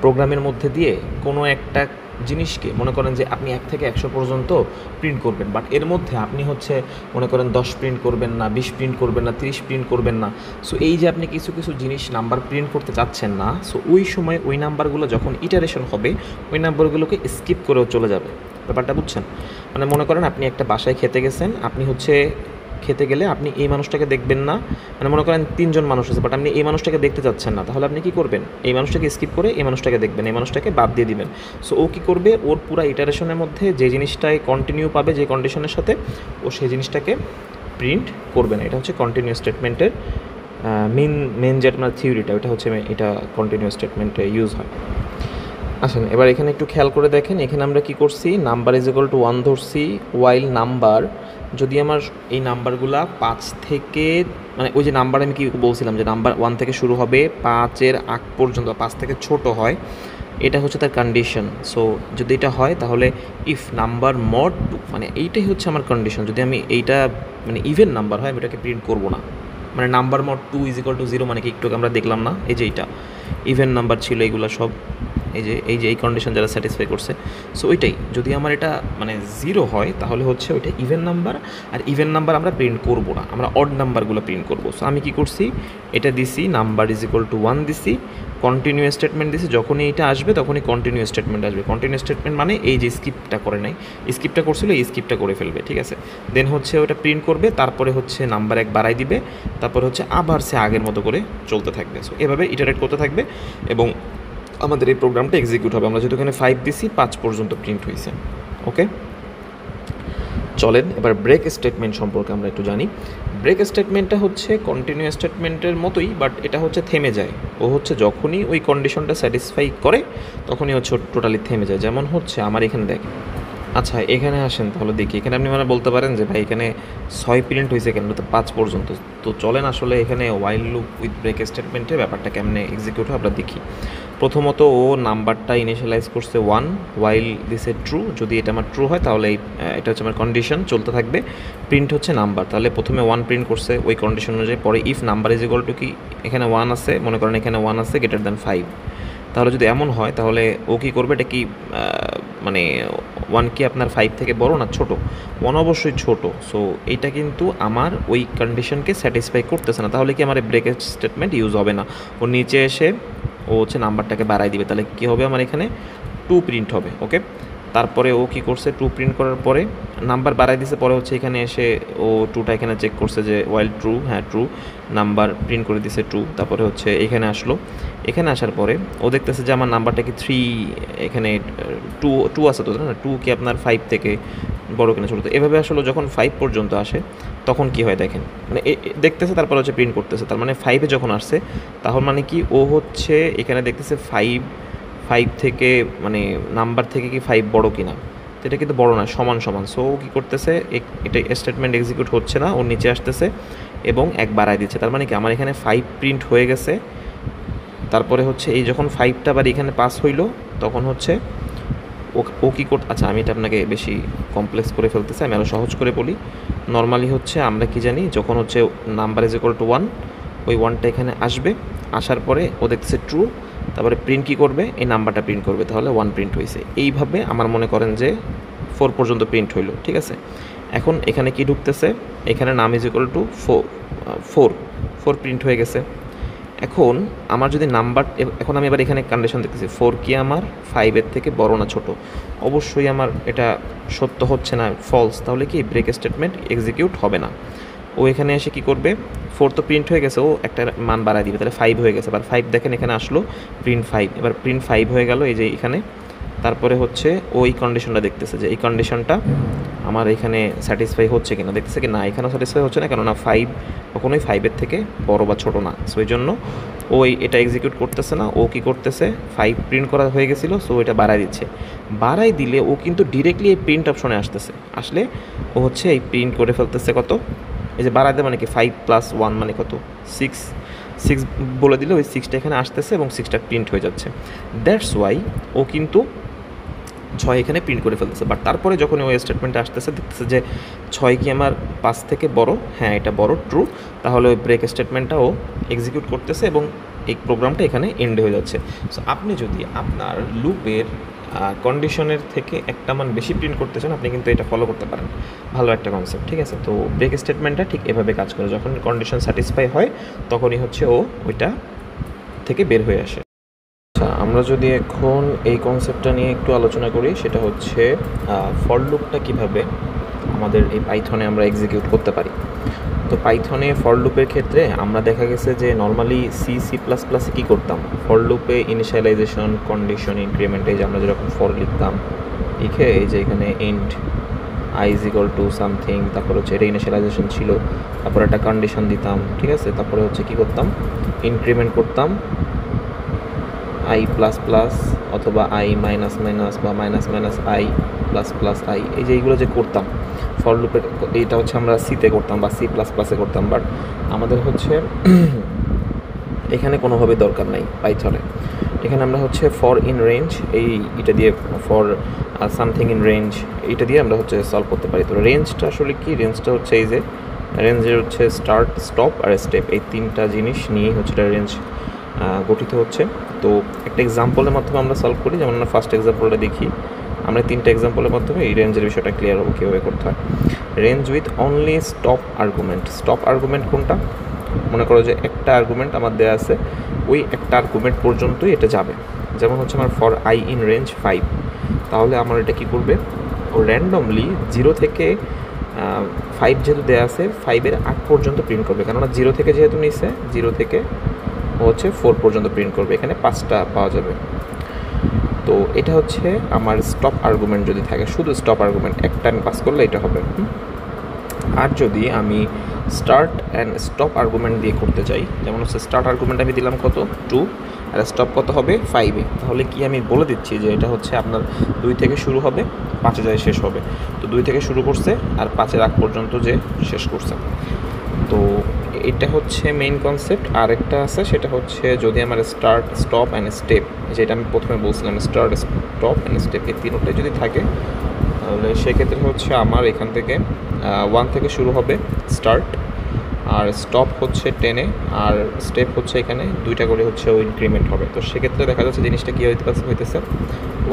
প্রোগ্রামের মধ্যে দিয়ে কোনো একটা জিনিসকে মনে করেন যে আপনি 1 থেকে 100 পর্যন্ত প্রিন্ট করবেন, বাট এর মধ্যে আপনি হচ্ছে মনে করেন 10 প্রিন্ট করবেন না, 20 প্রিন্ট করবেন না, 30 প্রিন্ট করবেন না। সো এই যে আপনি কিছু কিছু জিনিস নাম্বার প্রিন্ট করতে চাচ্ছেন না, সো ওই সময় ওই নাম্বারগুলো যখন ইটারেশন হবে ওই নাম্বারগুলোকে স্কিপ করেও চলে যাবে। ব্যাপারটা বুঝছেন? মানে মনে করেন আপনি একটা বাসায় খেতে গেছেন, আপনি হচ্ছে খেতে গেলে আপনি এই মানুষটাকে দেখবেন না, মানে মনে করেন 3জন মানুষ আছে, বাট আপনি এই মানুষটাকে দেখতে চাচ্ছেন না, তাহলে আপনি কী করবেন, এই মানুষটাকে স্কিপ করে এই মানুষটাকে দেখবেন, এই মানুষটাকে বাদ দিয়ে দিবেন। সো ও কী করবে, ওর পুরো ইটারেশনের মধ্যে যে জিনিসটায় কন্টিনিউ পাবে যে কন্ডিশনের সাথে, ও সেই জিনিসটাকে প্রিন্ট করবে না। এটা হচ্ছে কন্টিনিউ স্টেটমেন্টের মেন যে আপনার থিওরিটা, ওটা হচ্ছে এটা কন্টিনিউ স্টেটমেন্টে ইউজ হয়। আসেন এবার এখানে একটু খেয়াল করে দেখেন, এখানে আমরা কি করছি, নাম্বার ইজ ইকুয়াল টু 1 ধরছি, ওয়াইল নাম্বার যদি আমার এই নাম্বারগুলা 5 থেকে, মানে ওই যে নাম্বার আমি কি বলছিলাম যে নাম্বার 1 থেকে শুরু হবে, 5-এর আগ পর্যন্ত, 5 থেকে ছোট হয়, এটা হচ্ছে তার কন্ডিশন। সো যদি এটা হয় তাহলে ইফ নাম্বার মড 2, মানে এইটাই হচ্ছে আমার কন্ডিশন। যদি আমি এইটা মানে ইভেন নাম্বার হয় আমি এটাকে প্রিন্ট করবো না। মানে number mod 2 is equal to 0 মানে কি একটু আমরা দেখলাম না, এই যে এইটা ইভেন নাম্বার ছিল, এইগুলো সব এই কন্ডিশন যারা স্যাটিসফাই করছে। সো ওইটাই যদি আমার এটা মানে 0 হয় তাহলে হচ্ছে ওইটা ইভেন নাম্বার, আর ইভেন নাম্বার আমরা প্রিন্ট করবো না, আমরা অড নাম্বারগুলো প্রিন্ট করবো। সো আমি কি করছি, এটা দিছি নাম্বার ইজ ইকুয়াল টু 1 দিছি, কন্টিনিউ স্টেটমেন্ট দিছি, যখনই এটা আসবে তখনই কন্টিনিউ স্টেটমেন্ট আসবে। কন্টিনিউ স্টেটমেন্ট মানে এই যে স্কিপটা করে নাই, স্কিপটা করছিল এই স্কিপটা করে ফেলবে, ঠিক আছে। দেন হচ্ছে ওটা প্রিন্ট করবে, তারপরে হচ্ছে নাম্বার 1 বাড়াই দিবে, তারপরে হচ্ছে আবার সে আগের মতো করে চলতে থাকবে। সো এভাবে ইটারেট করতে থাকবে এবং আমাদের এই প্রোগ্রামটা এক্সিকিউট হবে। আমরা যেহেতু এখানে 5 দিছি, 5 পর্যন্ত প্রিন্ট হয়েছে। ওকে, চলেন এবার ব্রেক স্টেটমেন্ট সম্পর্কে আমরা একটু জানি। ব্রেক স্টেটমেন্টটা হচ্ছে কন্টিনিউ স্টেটমেন্টের মতোই, বাট এটা হচ্ছে থেমে যায়। ও হচ্ছে যখনই ওই কন্ডিশনটা স্যাটিসফাই করে তখনই হচ্ছে টোটালি থেমে যায়। যেমন হচ্ছে আমার এখানে দেখেন, আচ্ছা এখানে আসেন তাহলে দেখি, এখানে আপনি মানে বলতে পারেন যে ভাই এখানে 6 প্রিন্ট হয়েছে কেন, তো 5 পর্যন্ত। তো চলেন আসলে এখানে ওয়াইল লুপ উইথ ব্রেক স্টেটমেন্টের ব্যাপারটা কেমনে এক্সিকিউট হয় আমরা দেখি। প্রথমত ও নাম্বারটা ইনিশিয়ালাইজ করছে 1, ওয়াইল দিছে ট্রু, যদি এটা আমার ট্রু হয় তাহলে এটা হচ্ছে আমার কন্ডিশন চলতে থাকবে, প্রিন্ট হচ্ছে নাম্বার। তাহলে প্রথমে 1 প্রিন্ট করছে ওই কন্ডিশন অনুযায়ী, পরে if number is equal two কি, এখানে 1 আছে, মনে করেন এখানে 1 আছে গ্রেটার দ্যান 5, তাহলে যদি এমন হয় তাহলে ও কী করবে, এটা কি মানে 1 কি আপনার 5 থেকে বড় না ছোট, 1 অবশ্যই ছোট। সো এইটা কিন্তু আমার ওই কন্ডিশনকে স্যাটিসফাই করতেছে না, তাহলে কি আমার ব্রেক স্টেটমেন্ট ইউজ হবে না। ও নিচে এসে ও হচ্ছে নাম্বারটাকে বাড়াই দিবে, তাহলে কী হবে, আমার এখানে 2 প্রিন্ট হবে। ওকে, তারপরে ও কী করছে, 2 প্রিন্ট করার পরে নাম্বার বাড়াই দিছে, পরে হচ্ছে এখানে এসে ও 2টা এখানে চেক করছে যে ওয়াইল ট্রু, হ্যাঁ ট্রু, নাম্বার প্রিন্ট করে দিছে 2, তারপরে হচ্ছে এখানে আসলো, এখানে আসার পরে ও দেখতেছে যে আমার নাম্বারটা কি 3, এখানে 2 আছে তো না, 2 কি আপনার 5 থেকে বড় কিনা ছোটো। তো এভাবে আসলে যখন 5 পর্যন্ত আসে তখন কি হয় দেখেন, মানে দেখতেছে তারপর হচ্ছে প্রিন্ট করতেছে, তার মানে 5-এ যখন আসছে তখন মানে কি ও হচ্ছে এখানে দেখতেছে 5 থেকে মানে নাম্বার থেকে কি 5 বড় কিনা, তো এটা কিন্তু বড় না, সমান সমান। সো ও কী করতেছে, এটা স্টেটমেন্ট এক্সিকিউট হচ্ছে না, ওর নিচে আসতেছে এবং 1 বাড়ায় দিচ্ছে, তার মানে কি আমার এখানে 5 প্রিন্ট হয়ে গেছে। তারপরে হচ্ছে এই যখন 5টা বার এখানে পাস হইলো তখন হচ্ছে ও কী করতে, আচ্ছা আমি এটা আপনাকে বেশি কমপ্লেক্স করে ফেলতেছি, আমি আরও সহজ করে বলি। নর্মালি হচ্ছে আমরা কি জানি, যখন হচ্ছে নাম্বার ইজ ইকুয়াল টু 1, ওই 1টা এখানে আসবে, আসার পরে ও দেখতেছে ট্রু, তারপরে প্রিন্ট কী করবে, এই নাম্বারটা প্রিন্ট করবে, তাহলে 1 প্রিন্ট হয়েছে। এইভাবে আমার মনে করেন যে 4 পর্যন্ত প্রিন্ট হইলো, ঠিক আছে। এখন এখানে কি ঢুকতেছে, এখানে নাম ইজ ইকুয়াল টু 4 প্রিন্ট হয়ে গেছে। এখন আমার যদি নাম্বার, এখন আমি এবার এখানে কন্ডিশন দেখতেছি 4 কি আমার 5-এর থেকে বড় না ছোট, অবশ্যই আমার এটা সত্য হচ্ছে না, ফলস, তাহলে কি ব্রেক স্টেটমেন্ট এক্সিকিউট হবে না। ও এখানে এসে কি করবে, 4 তো প্রিন্ট হয়ে গেছে, ও একটা মান বাড়ায় দিবে, তাহলে 5 হয়ে গেছে। এবার 5 দেখেন এখানে আসলো, প্রিন্ট 5, এবার প্রিন্ট 5 হয়ে গেল এই যে এখানে। তারপরে হচ্ছে ওই কন্ডিশনটা দেখতেছে যে এই কন্ডিশনটা আমার এখানে স্যাটিসফাই হচ্ছে কিনা, দেখতেছে কি না এখানেও স্যাটিসফাই হচ্ছে না, কেননা 5 কখনোই 5-এর থেকে বড় বা ছোট না। সো এই জন্য ওই এটা এক্সিকিউট করতেছে না, ও কি করতেছে, 5 প্রিন্ট করা হয়ে গেছিলো, সো এটা বাড়াই দিচ্ছে। বাড়াই দিলে ও কিন্তু ডিরেক্টলি এই প্রিন্ট অপশনে আসতেছে, আসলে ও হচ্ছে এই প্রিন্ট করে ফেলতেছে কত, এই যে বাড়াই দেয় মানে কি 5 + 1 মানে কত, 6 বলে দিলে ওই 6টা এখানে আসতেছে এবং 6টা প্রিন্ট হয়ে যাচ্ছে। দ্যাটস ওয়াই ও কিন্তু 6 এখানে প্রিন্ট করে ফেলতেছে। বাট তারপরে যখন ওই স্টেটমেন্টে আসতেছে, দেখতেছে যে 6 কি আমার 5 থেকে বড়, হ্যাঁ এটা বড়, ট্রু, তাহলে ওই ব্রেক স্টেটমেন্টটা ও এক্সিকিউট করতেছে এবং এই প্রোগ্রামটা এখানে এন্ড হয়ে যাচ্ছে। সো আপনি যদি আপনার লুপের কন্ডিশনের থেকে একটা মান বেশি প্রিন্ট করতে চান, আপনি কিন্তু এটা ফলো করতে পারেন, ভালো একটা কনসেপ্ট, ঠিক আছে। তো ব্রেক স্টেটমেন্টটা ঠিক এভাবে কাজ করে, যখন কন্ডিশন স্যাটিসফাই হয় তখনই হচ্ছে ও ওইটা থেকে বের হয়ে আসে। আচ্ছা, আমরা যদি এখন এই কনসেপ্টটা নিয়ে একটু আলোচনা করি, সেটা হচ্ছে ফর লুপটা কীভাবে আমাদের এই পাইথনে আমরা এক্সিকিউট করতে পারি। তো পাইথনে ফর লুপের ক্ষেত্রে আমরা দেখা গেছে যে নর্মালি সি++এ কী করতাম, ফর লুপে ইনিশিয়ালাইজেশন, কন্ডিশন, ইনক্রিমেন্ট, এই যে আমরা যেরকম ফর লিখতাম, লিখে এই যে এখানে int i is equal to something, তারপর হচ্ছে এটা ইনিশিয়ালাইজেশন ছিল, তারপর একটা কন্ডিশন দিতাম, ঠিক আছে। তারপরে হচ্ছে কী করতাম, ইনক্রিমেন্ট করতাম i++ অথবা i মাইনাস বা -i++i, এই যে এইগুলো যে করতাম ফর লুপের, এইটা হচ্ছে আমরা সিতে করতাম বা সি++এ করতাম। বাট আমাদের হচ্ছে এখানে কোনোভাবে দরকার নাই পাইথনে। এখানে আমরা হচ্ছে ফর ইন রেঞ্জ, এটা দিয়ে ফর সামথিং ইন রেঞ্জ, এইটা দিয়ে আমরা হচ্ছে সলভ করতে পারি। তো রেঞ্জটা আসলে কি, রেঞ্জটা হচ্ছে এই যে রেঞ্জের হচ্ছে স্টার্ট, স্টপ আর স্টেপ, এই 3টা জিনিস নিয়েই হচ্ছে এটা রেঞ্জ গঠিত হচ্ছে। তো একটা এক্সাম্পলের মাধ্যমে আমরা সলভ করি, যেমন আমরা ফার্স্ট এক্সাম্পলটা দেখি, আমরা 3টা এক্সাম্পলের মাধ্যমে এই রেঞ্জের বিষয়টা ক্লিয়ার হবে কীভাবে করতে হয়। Range with only stop argument. Stop argument কোনটা, মনে করো যে একটা আর্গুমেন্ট আমার দেওয়া আছে, ওই একটা আর্গুমেন্ট পর্যন্তই এটা যাবে। যেমন হচ্ছে আমার ফর i ইন রেঞ্জ 5, তাহলে আমার এটা কী করবে, ও র্যান্ডমলি 0 থেকে 5 যেহেতু দেওয়া আছে 5-এর আগ পর্যন্ত প্রিন্ট করবে, কেননা 0 থেকে যেহেতু নিচ্ছে, 0 থেকে হচ্ছে 4 পর্যন্ত প্রিন্ট করবে, এখানে 5টা পাওয়া যাবে। তো এটা হচ্ছে আমার স্টপ আর্গুমেন্ট যদি থাকে, শুধু স্টপ আর্গুমেন্ট একটা আমি পাস করলে এটা হবে। আর যদি আমি স্টার্ট অ্যান্ড স্টপ আর্গুমেন্ট দিয়ে করতে চাই, যেমন হচ্ছে স্টার্ট আর্গুমেন্ট আমি দিলাম কত 2, আর স্টপ কত হবে 5-এ, তাহলে কি আমি বলে দিচ্ছি যে এটা হচ্ছে আপনার 2 থেকে শুরু হবে, 5-এ যায় শেষ হবে। তো 2 থেকে শুরু করছে আর 5-এর আগ পর্যন্ত যে শেষ করছে। তো এটা হচ্ছে মেইন কনসেপ্ট। আরেকটা আছে, সেটা হচ্ছে যদি আমার স্টার্ট, স্টপ অ্যান্ড স্টেপ, যেটা আমি প্রথমে বলছিলাম স্টার্ট, স্টপ অ্যান্ড স্টেপ, এই 3টাই যদি থাকে, তাহলে সেক্ষেত্রে হচ্ছে আমার এখান থেকে 1 থেকে শুরু হবে স্টার্ট, আর স্টপ হচ্ছে 10-এ, আর স্টেপ হচ্ছে এখানে 2টা করে হচ্ছে ও ইনক্রিমেন্ট হবে। তো সেক্ষেত্রে দেখা যাচ্ছে জিনিসটা কী হইতেছে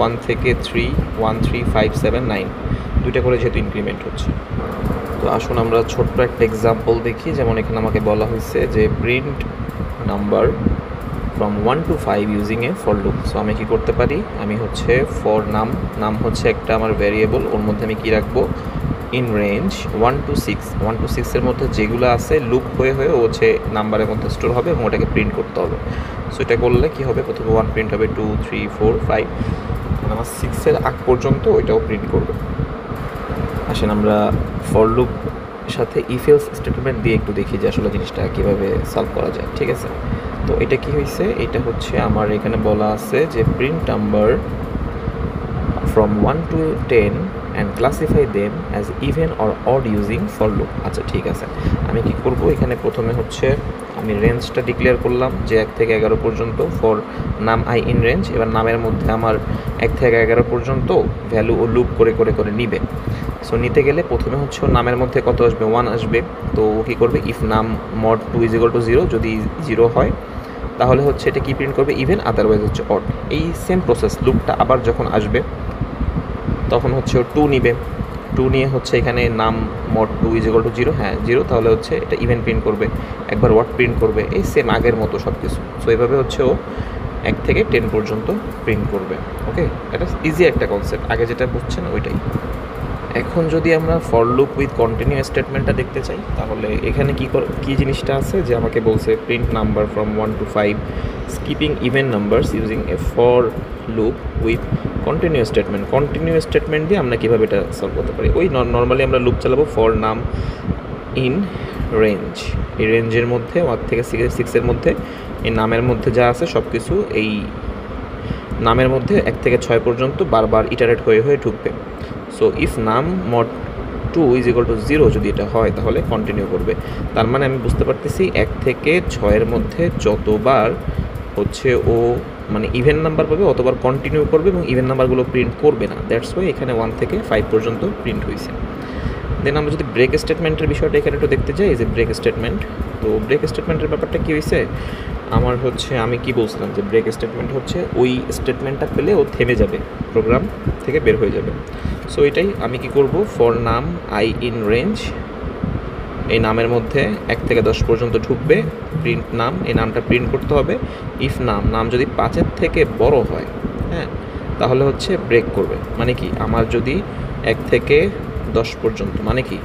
1 থেকে 3, 1, 3, 5, 7, 9, 2টা করে যেহেতু ইনক্রিমেন্ট হচ্ছে। তো আসুন আমরা ছোট্ট একটা এক্সাম্পল দেখি। যেমন এখানে আমাকে বলা হয়েছে যে print number from 1 to 5 using A for loop. So আমি কী করতে পারি, আমি হচ্ছে ফর নাম হচ্ছে একটা আমার ভ্যারিয়েবল, ওর মধ্যে আমি কী রাখবো, ইন রেঞ্জ 1 to 6 মধ্যে যেগুলো আছে লুপ হয়ে হচ্ছে নাম্বারের মধ্যে স্টোর হবে এবং ওটাকে প্রিন্ট করতে হবে। সো এটা করলে কী হবে, প্রথমে 1 প্রিন্ট হবে, 2, 3, 4, 5, আমার 6-এর আগ পর্যন্ত ওইটাও প্রিন্ট করবে। আসেন আমরা ফর লুপ সাথে ইফ এলস স্টেটমেন্ট দিয়ে একটু দেখি যে আসলে জিনিসটা কীভাবে সলভ করা যায়, ঠিক আছে। তো এটা কি হয়েছে, এটা হচ্ছে আমার এখানে বলা আছে যে print number from 1 to 10 and classify them as even or odd using for loop. আচ্ছা ঠিক আছে, আমি কি করব, এখানে প্রথমে হচ্ছে আমি রেঞ্জটা ডিক্লেয়ার করলাম যে 1 থেকে 11 পর্যন্ত ফর নাম আই ইন রেঞ্জ। এবার নামের মধ্যে আমার 1 থেকে 11 পর্যন্ত ভ্যালু ও লুপ করে করে করে নিবে। সো নিতে গেলে প্রথমে হচ্ছে ওর নামের মধ্যে কত আসবে, 1 আসবে। তো ও কী করবে, ইফ নাম মড 2 ইজ ইকুয়াল টু 0, যদি 0 হয় তাহলে হচ্ছে এটা কি প্রিন্ট করবে, ইভেন, আদারওয়াইজ হচ্ছে অড। এই সেম প্রসেস, লুপটা আবার যখন আসবে তখন হচ্ছে ও 2 নিবে। 2 নিয়ে হচ্ছে এখানে নাম মড 2 ইজ ইকুয়াল টু 0, হ্যাঁ 0, তাহলে হচ্ছে এটা ইভেন প্রিন্ট করবে, একবার ওয়াট প্রিন্ট করবে, এই সেম আগের মতো সব কিছু। সো এইভাবে হচ্ছে ও 1 থেকে 10 পর্যন্ত প্রিন্ট করবে। ওকে, এটা ইজি একটা কনসেপ্ট, আগে যেটা বুঝছেন ওইটাই। এখন যদি আমরা ফর লুপ উইথ কন্টিনিউ স্টেটমেন্টটা দেখতে চাই, তাহলে এখানে কী জিনিসটা আছে যে আমাকে বলছে print number from 1 to 5 skipping even numbers using A for loop with continue statement. Continue statement দিয়ে আমরা কীভাবে এটা সলভ করতে পারি, ওই নর্মালি আমরা লুপ চালাবো ফর নাম ইন রেঞ্জ। এই রেঞ্জের মধ্যে 1 থেকে 6-এর মধ্যে এই নামের মধ্যে যা আছে সব কিছু এই নামের মধ্যে 1 থেকে 6 পর্যন্ত বারবার ইটারেট হয়ে হয়ে ঢুকবে। সো ইফ নাম মড 2 ইজ ইকুয়াল টু 0 যদি এটা হয় তাহলে কন্টিনিউ করবে। তার মানে আমি বুঝতে পারতেছি 1 থেকে 6-এর মধ্যে যতবার হচ্ছে ও মানে ইভেন নাম্বার পাবে অতবার কন্টিনিউ করবে এবং ইভেন নাম্বারগুলো প্রিন্ট করবে না। দ্যাটস ওয়াই এখানে 1 থেকে 5 পর্যন্ত প্রিন্ট হয়েছে। দেন আমরা যদি ব্রেক স্টেটমেন্টের বিষয়টা এখানে একটু দেখতে যাই, যে ব্রেক স্টেটমেন্ট, তো ব্রেক স্টেটমেন্টের ব্যাপারটা কী হয়েছে, আমার হচ্ছে আমি কি বলছিলাম যে ব্রেক স্টেটমেন্ট হচ্ছে ওই স্টেটমেন্টটা পেলে ও থেমে যাবে, প্রোগ্রাম থেকে বের হয়ে যাবে। সো এটাই আমি কি করব, ফর নাম আই ইন রেঞ্জ, এই নামের মধ্যে 1 থেকে 10 পর্যন্ত ঢুকবে, প্রিন্ট নাম, এই নামটা প্রিন্ট করতে হবে। ইফ নাম যদি 5-এর থেকে বড় হয়, হ্যাঁ, তাহলে হচ্ছে ব্রেক করবে। মানে কি, আমার যদি 1 থেকে 10 পর্যন্ত, মানে কি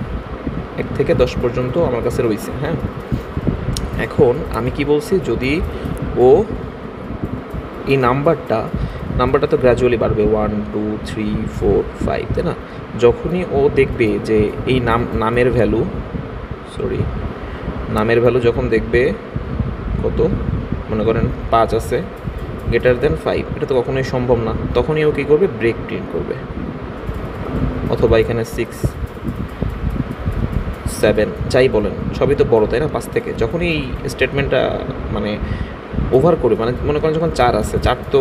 1 থেকে 10 পর্যন্ত আমার কাছে রয়েছে, হ্যাঁ। এখন আমি কি বলছি, যদি ও এই নাম্বারটা তো গ্র্যাজুয়ালি বাড়বে, 1 2 3 4 5, তাই না? যখনই ও দেখবে যে এই নামের ভ্যালু যখন দেখবে কত, মনে করেন 5 আছে, গ্রেটার দেন 5, এটা তো কখনোই সম্ভব না, তখনই ও কী করবে, ব্রেক প্রিন্ট করবে। অথবা এখানে 6 7 যাই বলেন সবই তো বড়, তাই না? 5 থেকে যখনই এই স্টেটমেন্টটা মানে ওভার করে, মানে মনে করেন যখন 4 আছে, 4 তো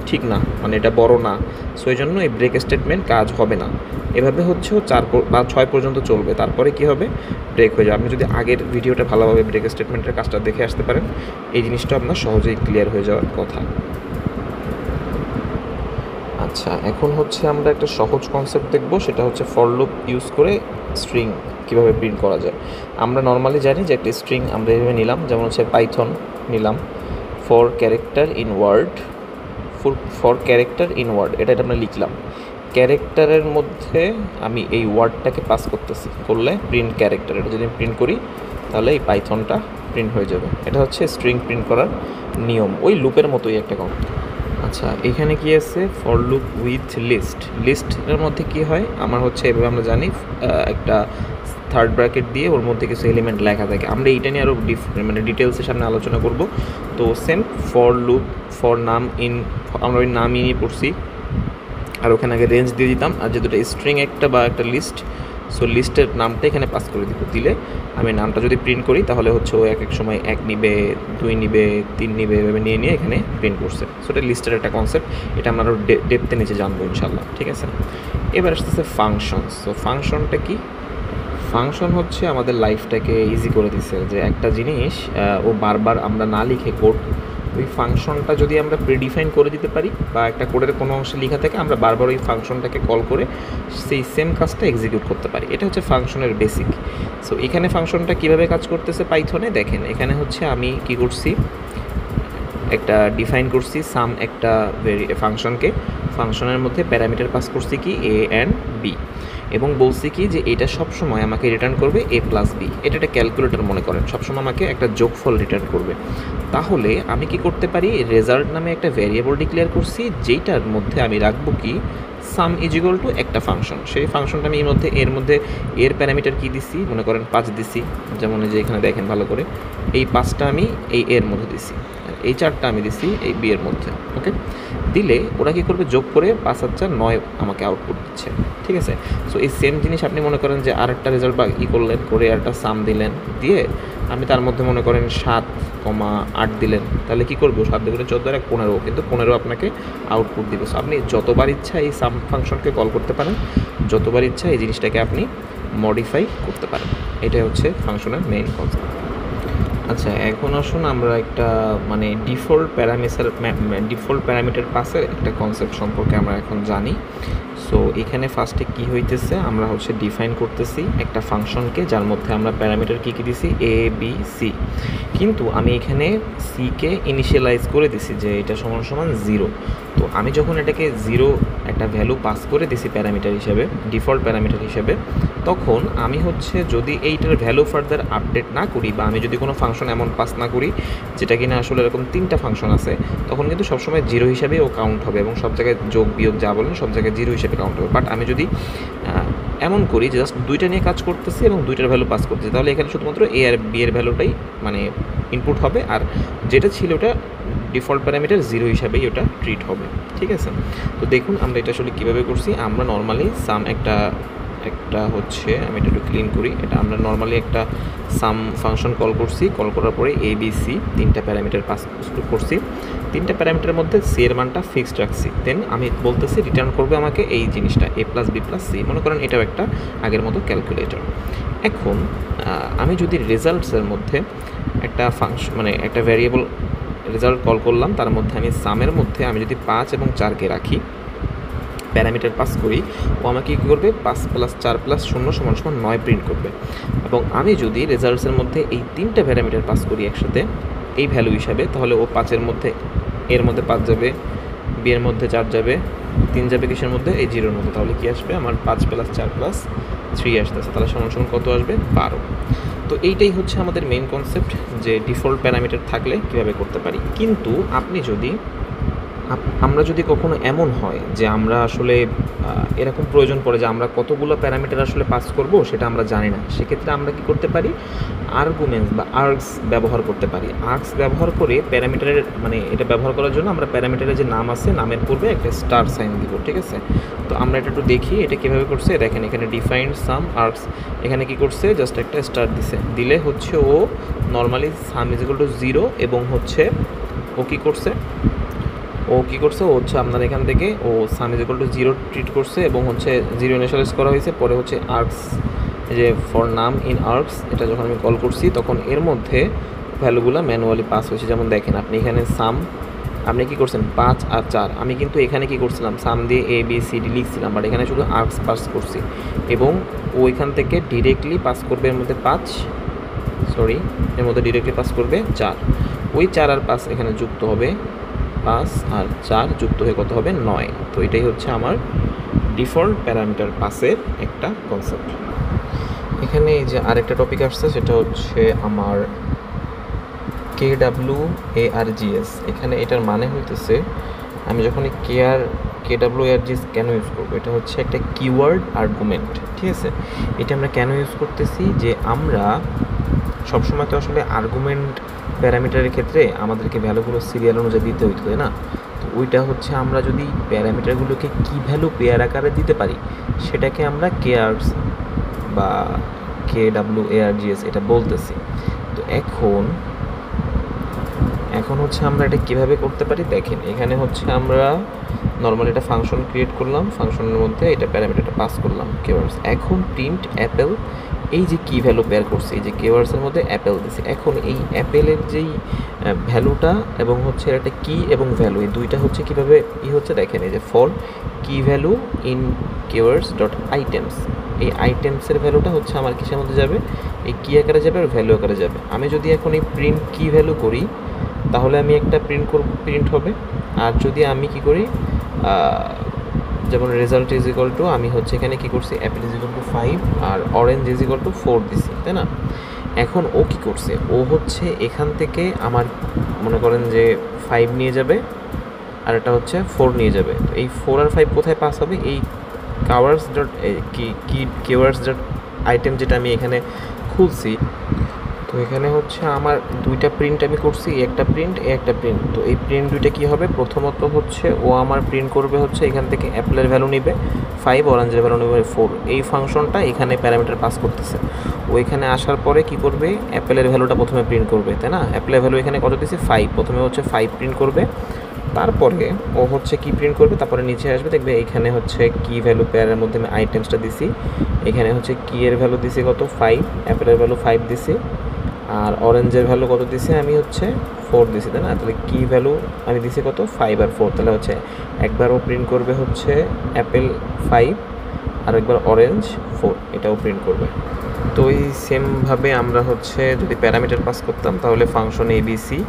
ঠিক না, মানে এটা বড় না, সো এই জন্য এই ব্রেক স্টেটমেন্ট কাজ হবে না। এভাবে হচ্ছে 4 বা 6 পর্যন্ত চলবে, তারপরে কি হবে, ব্রেক হয়ে যাবে। আপনি যদি আগের ভিডিওটা ভালোভাবে ব্রেক স্টেটমেন্টের কাজটা দেখে আসতে পারেন, এই জিনিসটা আপনার সহজেই ক্লিয়ার হয়ে যাওয়ার কথা। আচ্ছা, এখন হচ্ছে আমরা একটা সহজ কনসেপ্ট দেখব, সেটা হচ্ছে ফর লুপ ইউজ করে স্ট্রিং কীভাবে প্রিন্ট করা যায়। আমরা নর্মালি জানি যে একটা স্ট্রিং আমরা এভাবে নিলাম, যেমন হচ্ছে পাইথন নিলাম ফর ক্যারেক্টার ইন ওয়ার্ড, এটা আমরা লিখলাম। ক্যারেক্টারের মধ্যে আমি এই ওয়ার্ডটাকে পাস করলে প্রিন্ট ক্যারেক্টার, এটা যদি প্রিন্ট করি তাহলে এই পাইথনটা প্রিন্ট হয়ে যাবে। এটা হচ্ছে স্ট্রিং প্রিন্ট করার নিয়ম, ওই লুপের মতোই একটা কম। আচ্ছা, এখানে কি আছে, ফর লুপ উইথ লিস্টের মধ্যে কি হয়, আমার হচ্ছে এভাবে আমরা জানি একটা থার্ড ব্র্যাকেট দিয়ে ওর মধ্যে কিছু এলিমেন্ট লেখা থাকে। আমরা এইটা নিয়ে আরও মানে ডিটেলসের সামনে আলোচনা করব। তো সেম ফর লুপ ফর নাম ইন, আমরা ওই নাম ইনই পড়ছি, আর ওখানে আগে রেঞ্জ দিয়ে দিতাম, আর যেহেতু এটা স্ট্রিং একটা বা একটা লিস্ট, সো লিস্টের নামটা এখানে পাস করে দিলে আমি নামটা যদি প্রিন্ট করি তাহলে হচ্ছে ও এক সময় 1 নিবে, 2 নিবে, 3 নিবে, এভাবে নিয়ে এখানে প্রিন্ট করছে। সো এটা লিস্টের একটা কনসেপ্ট, এটা আমরা আরও ডেপথে নিচে জানবো ইনশাল্লাহ, ঠিক আছে। এবার আসতেছে ফাংশন। সো ফাংশনটা কি, ফাংশন হচ্ছে আমাদের লাইফটাকে ইজি করে দিছে, যে একটা জিনিস ও বারবার আমরা না লিখে কোড, ওই ফাংশনটা যদি আমরা প্রিডিফাইন করে দিতে পারি, বা একটা কোডের কোনো অংশে লেখা থাকে, আমরা বারবার ওই ফাংশনটাকে কল করে সেই সেম কাজটা এক্সিকিউট করতে পারি। এটা হচ্ছে ফাংশনের বেসিক। সো এখানে ফাংশনটা কীভাবে কাজ করতেছে পাইথনে দেখেন, এখানে হচ্ছে আমি কি করছি, একটা ডিফাইন করছি সাম একটা ফাংশনকে, ফাংশনের মধ্যে প্যারামিটার পাস করছি কি a and b, এবং বলছি কি যে এটা সবসময় আমাকে রিটার্ন করবে a প্লাস b। এটা একটা ক্যালকুলেটর মনে করেন, সবসময় আমাকে একটা যোগফল রিটার্ন করবে। তাহলে আমি কি করতে পারি, রেজাল্ট নামে একটা ভ্যারিয়েবল ডিক্লেয়ার করছি, যেইটার মধ্যে আমি রাখবো কি সাম ইজ ইকুয়াল টু একটা ফাংশন, সেই ফাংশনটা আমি এর মধ্যে এর প্যারামিটার কী দিছি, মনে করেন 5 দিছি, যেমন যে এখানে দেখেন ভালো করে, এই 5টা আমি এই এর মধ্যে দিছি, এই 4টা আমি দিছি এই বি এর মধ্যে। ওকে, দিলে ওরা কী করবে, যোগ করে 5 আর 4 9 আমাকে আউটপুট দিচ্ছে। ঠিক আছে, সো এই সেম জিনিস আপনি মনে করেন যে আরেকটা রেজাল্ট বা করলেন, করে একটা সাম দিলেন, দিয়ে আপনি তার মধ্যে মনে করেন 7,8 দিলেন, তাহলে কী করবো, 7 দুগুণে 14 আর 15, কিন্তু 15 আপনাকে আউটপুট দিবে। সো আপনি যতবার ইচ্ছা এই সাম ফাংশনকে কল করতে পারেন, যতবার ইচ্ছা এই জিনিসটাকে আপনি মডিফাই করতে পারেন। এটাই হচ্ছে ফাংশনের মেইন কনসেপ্ট। আচ্ছা, এখন আসুন আমরা একটা মানে ডিফল্ট প্যারামিটার পাসের একটা কনসেপ্ট সম্পর্কে আমরা এখন জানি। সো এখানে ফার্স্টে কী হইতেছে, আমরা হচ্ছে ডিফাইন করতেছি একটা ফাংশনকে, যার মধ্যে আমরা প্যারামিটার কী কী দিছি, এ বি সি, কিন্তু আমি এখানে সিকে ইনিশিয়ালাইজ করে দিছি যে এটা সমান সমান 0। তো আমি যখন এটাকে 0 একটা ভ্যালু পাস করে দিছি প্যারামিটার হিসেবে, ডিফল্ট প্যারামিটার হিসেবে, তখন আমি হচ্ছে যদি এইটার ভ্যালু ফার্দার আপডেট না করি, বা আমি যদি কোনো ফাংশন এমন পাস না করি যেটা কিনা আসলে এরকম 3টা ফাংশন আছে, তখন কিন্তু সবসময় 0 হিসাবেই ও কাউন্ট হবে, এবং সব জায়গায় যোগ বিয়োগ যা বলেন সব জায়গায় 0 হিসেবে কাউন্ট হবে। বাট আমি যদি এমন করি যে জাস্ট 2টা নিয়ে কাজ করতেছি এবং 2টার ভ্যালু পাস করতেছি, তাহলে এখানে শুধুমাত্র এ আর বি এর ভ্যালুটাই মানে ইনপুট হবে, আর যেটা ছিল ওটা ডিফল্ট প্যারামিটার 0 হিসাবেই ওটা ট্রিট হবে। ঠিক আছে, তো দেখুন আমরা এটা আসলে কীভাবে করছি। আমরা নর্মালি সাম একটা হচ্ছে, আমি এটা একটু ক্লিন করি, এটা আমরা নর্মালি একটা সাম ফাংশন কল করছি, কল করার পরে এ বি সি 3টা প্যারামিটার পাস করছি, 3টা প্যারামিটারের মধ্যে সি এর মানটা ফিক্সড রাখছি, দেন আমি বলতেছি রিটার্ন করবে আমাকে এই জিনিসটা এ প্লাস বি প্লাস সি, মনে করেন এটাও একটা আগের মতো ক্যালকুলেটর। এখন আমি যদি রেজাল্টসের মধ্যে একটা ফাংশন মানে একটা ভ্যারিয়েবল রেজাল্ট কল করলাম, তার মধ্যে আমি সামের মধ্যে আমি যদি 5 এবং 4কে রাখি, প্যারামিটার পাস করি, ও আমাকে কী করবে, 5 + 4 + 0 = 9 প্রিন্ট করবে। এবং আমি যদি রেজাল্টসের মধ্যে এই 3টা প্যারামিটার পাস করি একসাথে এই ভ্যালু হিসাবে, তাহলে ও 5 এর মধ্যে, এর মধ্যে 5 যাবে, বি এর মধ্যে 4 যাবে, 3 যাবে কিসের মধ্যে, এই 0-এর মধ্যে, তাহলে কি আসবে আমার 5 + 4 + 3 আসতেছে, তাহলে সমান কত আসবে, 12। তো এইটাই হচ্ছে আমাদের মেইন কনসেপ্ট, যে ডিফল্ট প্যারামিটার থাকলে কীভাবে করতে পারি। কিন্তু আপনি যদি আমরা যদি কখনো এমন হয় যে আমরা আসলে এরকম প্রয়োজন পড়ে যে আমরা কতগুলো প্যারামিটার আসলে পাস করব সেটা আমরা জানি না, সেক্ষেত্রে আমরা কি করতে পারি, আর্গুমেন্টস বা আর্গস ব্যবহার করতে পারি। আর্গস ব্যবহার করে প্যারামিটারের মানে এটা ব্যবহার করার জন্য আমরা প্যারামিটারের যে নাম আছে, নামের পূর্বে একটা স্টার সাইন দিব। ঠিক আছে, তো আমরা এটা একটু দেখি এটা কীভাবে করছে। দেখেন এখানে ডিফাইন্ড সাম আর্গস, এখানে কি করছে, জাস্ট একটা স্টার দিলে হচ্ছে ও normally sum is equal to 0, এবং হচ্ছে ও কী করছে, ও হচ্ছে আপনার এখান থেকে ও sum is equal to 0 treat করছে, এবং হচ্ছে 0 ইনিশিয়ালাইজ করা হয়েছে। পরে হচ্ছে আর্কস, যে ফর নাম ইন আর্কস, এটা যখন আমি কল করছি তখন এর মধ্যে ভ্যালুগুলো ম্যানুয়ালি পাস হয়েছে। যেমন দেখেন আপনি এখানে সাম, আপনি কী করছেন 5 আর 4, আমি কিন্তু এখানে কী করছিলাম, সাম দিয়ে A B C D লিখছিলাম, but এখানে শুধু আর্কস পাস করছি, এবং ও এখান থেকে ডিরেক্টলি পাস করবে এর মধ্যে এর মধ্যে ডিরেক্টলি পাস করবে 4, ওই 4 আর 5 এখানে যুক্ত হবে, 5 আর 4 যুক্ত হয়ে কত হবে, 9। তো এটাই হচ্ছে আমার ডিফল্ট প্যারামিটার পাসের একটা কনসেপ্ট। এখানে এই যে আরেকটা টপিক আসছে, সেটা হচ্ছে আমার KWARGS। এখানে এটার মানে হইতেছে, আমি যখন KWARGS কেন ইউজ করবো, এটা হচ্ছে একটা কিওয়ার্ড আর্গুমেন্ট। ঠিক আছে, এটা আমরা কেন ইউজ করতেছি, যে আমরা সবসময় তো আসলে আর্গুমেন্ট প্যারামিটারের ক্ষেত্রে আমাদেরকে ভ্যালুগুলো সিরিয়াল অনুযায়ী দিতে হইতো, তাই না? তো ওইটা হচ্ছে আমরা যদি প্যারামিটারগুলোকে কী ভ্যালু পেয়ার আকারে দিতে পারি, সেটাকে আমরা কেয়ার্স বা KWARGS এটা বলতেছি। তো এখন হচ্ছে আমরা এটা কীভাবে করতে পারি, দেখেন এখানে হচ্ছে আমরা নর্মালি একটা ফাংশন ক্রিয়েট করলাম, ফাংশনের মধ্যে এটা প্যারামিটারটা পাস করলাম কেওয়ার্ডস। এখন প্রিন্ট অ্যাপেল, এই যে কী ভ্যালু পেয়ার করছে, এই যে কেওয়ার্ডসের মধ্যে অ্যাপেল দিছে। এখন এই অ্যাপেলের যেই ভ্যালুটা এবং হচ্ছে একটা কি এবং ভ্যালু, এই দুইটা হচ্ছে কীভাবে হচ্ছে, দেখেন এই যে ফর কি ভ্যালু ইন কেওয়ার্ডস ডট আইটেমস, এই আইটেমসের ভ্যালুটা হচ্ছে আমার কিসের মধ্যে যাবে, এই কি আকারে যাবে আর ভ্যালু আকারে যাবে। আমি যদি এখন এই প্রিন্ট কি ভ্যালু করি, তাহলে আমি একটা প্রিন্ট হবে। আর যদি আমি কি করি, যেমন রেজাল্ট ইজ ইকুয়াল টু, আমি হচ্ছে এখানে কী করছি, অ্যাপেল ইজ ইকুয়াল টু 5 আর অরেঞ্জ ইজ ইকুয়াল টু 4 দিছি, তাই না? এখন ও কী করছে, ও হচ্ছে এখান থেকে আমার মনে করেন যে 5 নিয়ে যাবে, আর এটা হচ্ছে 4 নিয়ে যাবে। তো এই 4 আর 5 কোথায় পাস হবে? এই কাওয়ার্স ডট কিওয়ার্ডস ডট আইটেম যেটা আমি এখানে খুলছি। তো এখানে হচ্ছে আমার দুইটা প্রিন্ট আমি করছি, একটা প্রিন্ট একটা প্রিন্ট। তো এই প্রিন্ট দুইটা কী হবে? প্রথমত হচ্ছে ও আমার প্রিন্ট করবে হচ্ছে এখান থেকে অ্যাপেলের ভ্যালু নিবে 5, অরেঞ্জের ভ্যালু নেবে 4। এই ফাংশনটা এখানে প্যারামিটার পাস করতেছে। ও এখানে আসার পরে কি করবে? অ্যাপেলের ভ্যালুটা প্রথমে প্রিন্ট করবে, তাই না? অ্যাপেলের ভ্যালু এখানে কত দিছি? 5। প্রথমে হচ্ছে 5 প্রিন্ট করবে, তারপরে ও হচ্ছে কি প্রিন্ট করবে, তারপরে নিচে আসবে, দেখবে এইখানে হচ্ছে কি ভ্যালু পেয়ারের মধ্যে আমি আইটেমসটা দিছি। এখানে হচ্ছে কি এর ভ্যালু দিছি কত? 5, অ্যাপেলের ভ্যালু 5 দিছি, আর অরেঞ্জের ভ্যালু কত দিছি আমি? হচ্ছে 4 দিছি, তাই না? তাহলে কি ভ্যালু আমি দিছি কত? 5 আর 4। তাহলে হচ্ছে একবার ও প্রিন্ট করবে হচ্ছে অ্যাপেল 5 আর একবার অরেঞ্জ 4, এটাও প্রিন্ট করবে। তো এই সেমভাবে আমরা হচ্ছে যদি প্যারামিটার পাস করতাম তাহলে ফাংশন এবিসি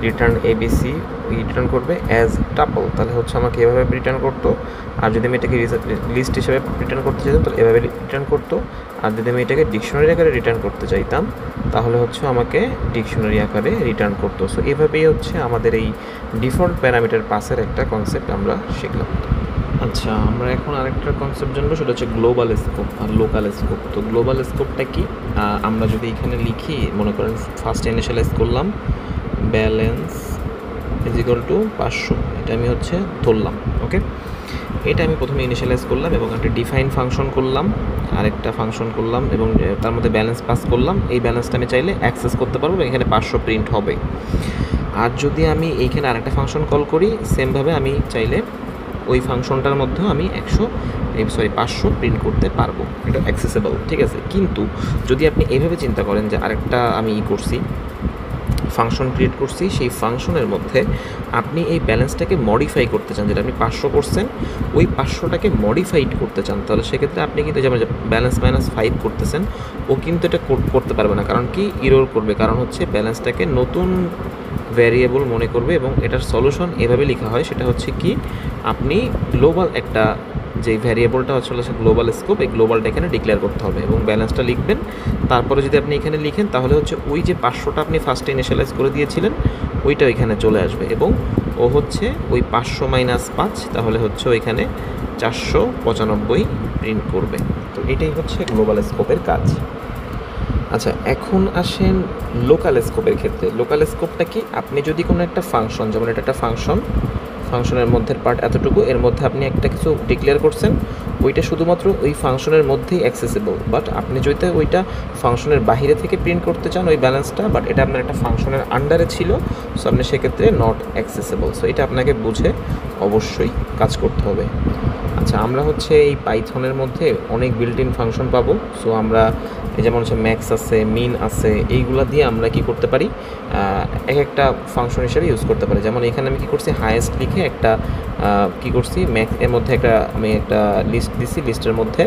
রিটার্ন করবে অ্যাজ টাপল, তাহলে হচ্ছে আমাকে এভাবে রিটার্ন করতো। আর যদি আমি এটাকে লিস্ট হিসেবে রিটার্ন করতে চাইতাম তাহলে এভাবে রিটার্ন করতো। আর যদি আমি এটাকে ডিকশনারি আকারে রিটার্ন করতে চাইতাম তাহলে হচ্ছে আমাকে ডিকশনারি আকারে রিটার্ন করতো। সো এভাবেই হচ্ছে আমাদের এই ডিফল্ট প্যারামিটার পাসের একটা কনসেপ্ট আমরা শিখলাম। আচ্ছা, আমরা এখন আরেকটা কনসেপ্ট জানবো, সেটা হচ্ছে গ্লোবাল স্কোপ আর লোকাল স্কোপ। তো গ্লোবাল স্কোপটা কি? আমরা যদি এখানে লিখি, মনে করেন ফার্স্ট ইনিশিয়ালাইজ করলাম ব্যালেন্স ইজ ইকুয়াল টু 500, এটা আমি হচ্ছে ধরলাম। ওকে, এটা আমি প্রথমে ইনিশিয়ালাইজ করলাম এবং একটা ডিফাইন ফাংশন করলাম, আরেকটা ফাংশন করলাম এবং তার মধ্যে ব্যালেন্স পাস করলাম। এই ব্যালেন্সটা আমি চাইলে অ্যাক্সেস করতে পারবো, এখানে 500 প্রিন্ট হবে। আর যদি আমি এইখানে আরেকটা ফাংশন কল করি, সেমভাবে আমি চাইলে ওই ফাংশনটার মধ্যেও আমি 500 প্রিন্ট করতে পারবো, এটা অ্যাক্সেসেবল, ঠিক আছে। কিন্তু যদি আপনি এইভাবে চিন্তা করেন যে আরেকটা আমি করছি, ফাংশন ক্রিয়েট করছি, সেই ফাংশনের মধ্যে আপনি এই ব্যালেন্সটাকে মডিফাই করতে চান, যেটা আপনি 500 করছেন ওই 500টাকে মডিফাইড করতে চান, তাহলে সেক্ষেত্রে আপনি কিন্তু যেমন ব্যালেন্স -5 করতেছেন, ও কিন্তু এটা করতে পারবে না। কারণ কি? ইরর করবে। কারণ হচ্ছে ব্যালেন্সটাকে নতুন ভ্যারিয়েবল মনে করবে এবং এটার সলিউশন এভাবে লেখা হয়, সেটা হচ্ছে কি, আপনি গ্লোবাল একটা যে ভ্যারিয়েবলটা হচ্ছে গ্লোবাল স্কোপ, এই গ্লোবালটা এখানে ডিক্লেয়ার করতে হবে এবং ব্যালেন্সটা লিখবেন। তারপরে যদি আপনি এখানে লিখেন তাহলে হচ্ছে ওই যে 500টা আপনি ফার্স্টে ইনিশিয়ালাইজ করে দিয়েছিলেন ওইটা এখানে চলে আসবে এবং ও হচ্ছে ওই 500 - 5, তাহলে হচ্ছে ওইখানে 495 প্রিন্ট করবে। তো এটাই হচ্ছে গ্লোবাল স্কোপের কাজ। আচ্ছা, এখন আসেন লোকাল স্কোপের ক্ষেত্রে। লোকাল স্কোপটা কি? আপনি যদি কোনো একটা ফাংশন, যেমন এটা একটা ফাংশনের মধ্যে পার্ট এতটুকু, এর মধ্যে আপনি একটা কিছু ডিক্লেয়ার করছেন, ওইটা শুধুমাত্র ওই ফাংশনের মধ্যেই অ্যাক্সেসেবল। বাট আপনি যদি ওইটা ফাংশনের বাইরে থেকে প্রিন্ট করতে চান ওই ব্যালেন্সটা, বাট এটা আপনার একটা ফাংশনের আন্ডারে ছিল, সো আপনি সেক্ষেত্রে নট অ্যাক্সেসেবল। সো এটা আপনাকে বুঝে অবশ্যই কাজ করতে হবে। আচ্ছা, আমরা হচ্ছে এই পাইথনের মধ্যে অনেক বিল্ট ইন ফাংশন পাবো। সো আমরা যেমন হচ্ছে ম্যাক্স আছে, মিন আছে, এইগুলা দিয়ে আমরা কি করতে পারি, এক একটা ফাংশন হিসেবে ইউজ করতে পারি। যেমন এখানে আমি কি করছি, হায়েস্ট লিখে একটা কি করছি, ম্যাক্স এর মধ্যে আমি একটা লিস্ট দিছি, লিস্টের মধ্যে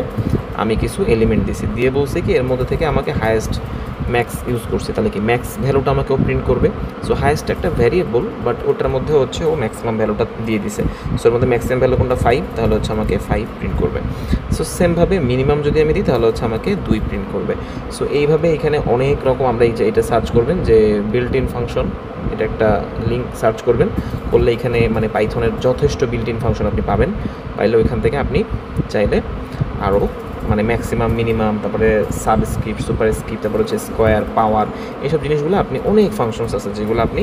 আমি কিছু এলিমেন্ট দিছি, দিয়ে বলছি কি এর মধ্যে থেকে আমাকে হায়েস্ট ম্যাক্স ইউজ করছে, তাহলে কি ম্যাক্স ভ্যালুটা আমাকেও প্রিন্ট করবে। সো হায়েস্ট একটা ভ্যারিয়েবল, বাট ওটার মধ্যে হচ্ছে ও ম্যাক্সিমাম ভ্যালুটা দিয়ে দিছে। সো এর মধ্যে ম্যাক্সিমাম ভ্যালু কোনটা? 5, তাহলে হচ্ছে আমাকে 5 প্রিন্ট করবে। সো সেমভাবে মিনিমাম যদি আমি দিই তাহলে হচ্ছে আমাকে 2 প্রিন্ট করবে। সো এইভাবে এখানে অনেক রকম আমরা এটা সার্চ করবেন যে বিল্ট ইন ফাংশন, এটা একটা লিঙ্ক সার্চ করবেন, করলে এখানে মানে পাইথনের যথেষ্ট বিল্ট ইন ফাংশন আপনি পাবেন। পাইলে ওইখান থেকে আপনি চাইলে আরও মানে ম্যাক্সিমাম, মিনিমাম, তারপরে সাবস্ক্রিপ্ট, সুপার স্ক্রিপ্ট, তারপরে হচ্ছে স্কোয়ার, পাওয়ার, এইসব জিনিসগুলো আপনি অনেক ফাংশনস আছে যেগুলো আপনি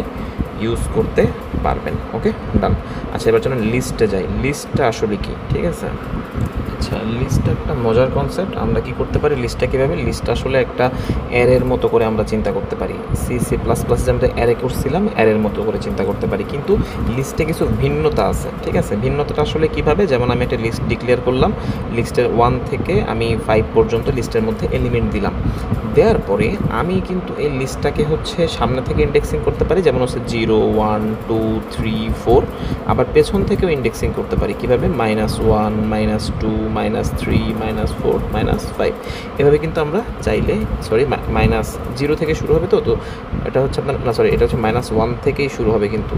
ইউজ করতে পারবেন। ওকে, ডান। আচ্ছা, এবার চলুন লিস্টে যাই। লিস্টটা আসলে কি, ঠিক আছে? আচ্ছা, লিস্টটা একটা মজার কনসেপ্ট। আমরা কি করতে পারি লিস্টটা কীভাবে? লিস্ট আসলে একটা অ্যারের মতো করে আমরা চিন্তা করতে পারি। C++ যে আমরা অ্যারে করছিলাম, অ্যারের মতো করে চিন্তা করতে পারি, কিন্তু লিস্টে কিছু ভিন্নতা আছে, ঠিক আছে? ভিন্নতাটা আসলে কীভাবে? যেমন আমি একটা লিস্ট ডিক্লেয়ার করলাম, লিস্টের 1 থেকে আমি 5 পর্যন্ত লিস্টের মধ্যে এলিমেন্ট দিলাম। দেওয়ার পরে আমি কিন্তু এই লিস্টটাকে হচ্ছে সামনে থেকে ইন্ডেক্সিং করতে পারি, যেমন হচ্ছে 0, 1, 2, 3, 4। আবার পেছন থেকেও ইন্ডেক্সিং করতে পারি, কীভাবে? -1, -2, -3, -4, -5। এভাবে কিন্তু আমরা চাইলে, সরি, -0 থেকে শুরু হবে। তো এটা হচ্ছে আপনার, না সরি, এটা হচ্ছে -1 থেকেই শুরু হবে, কিন্তু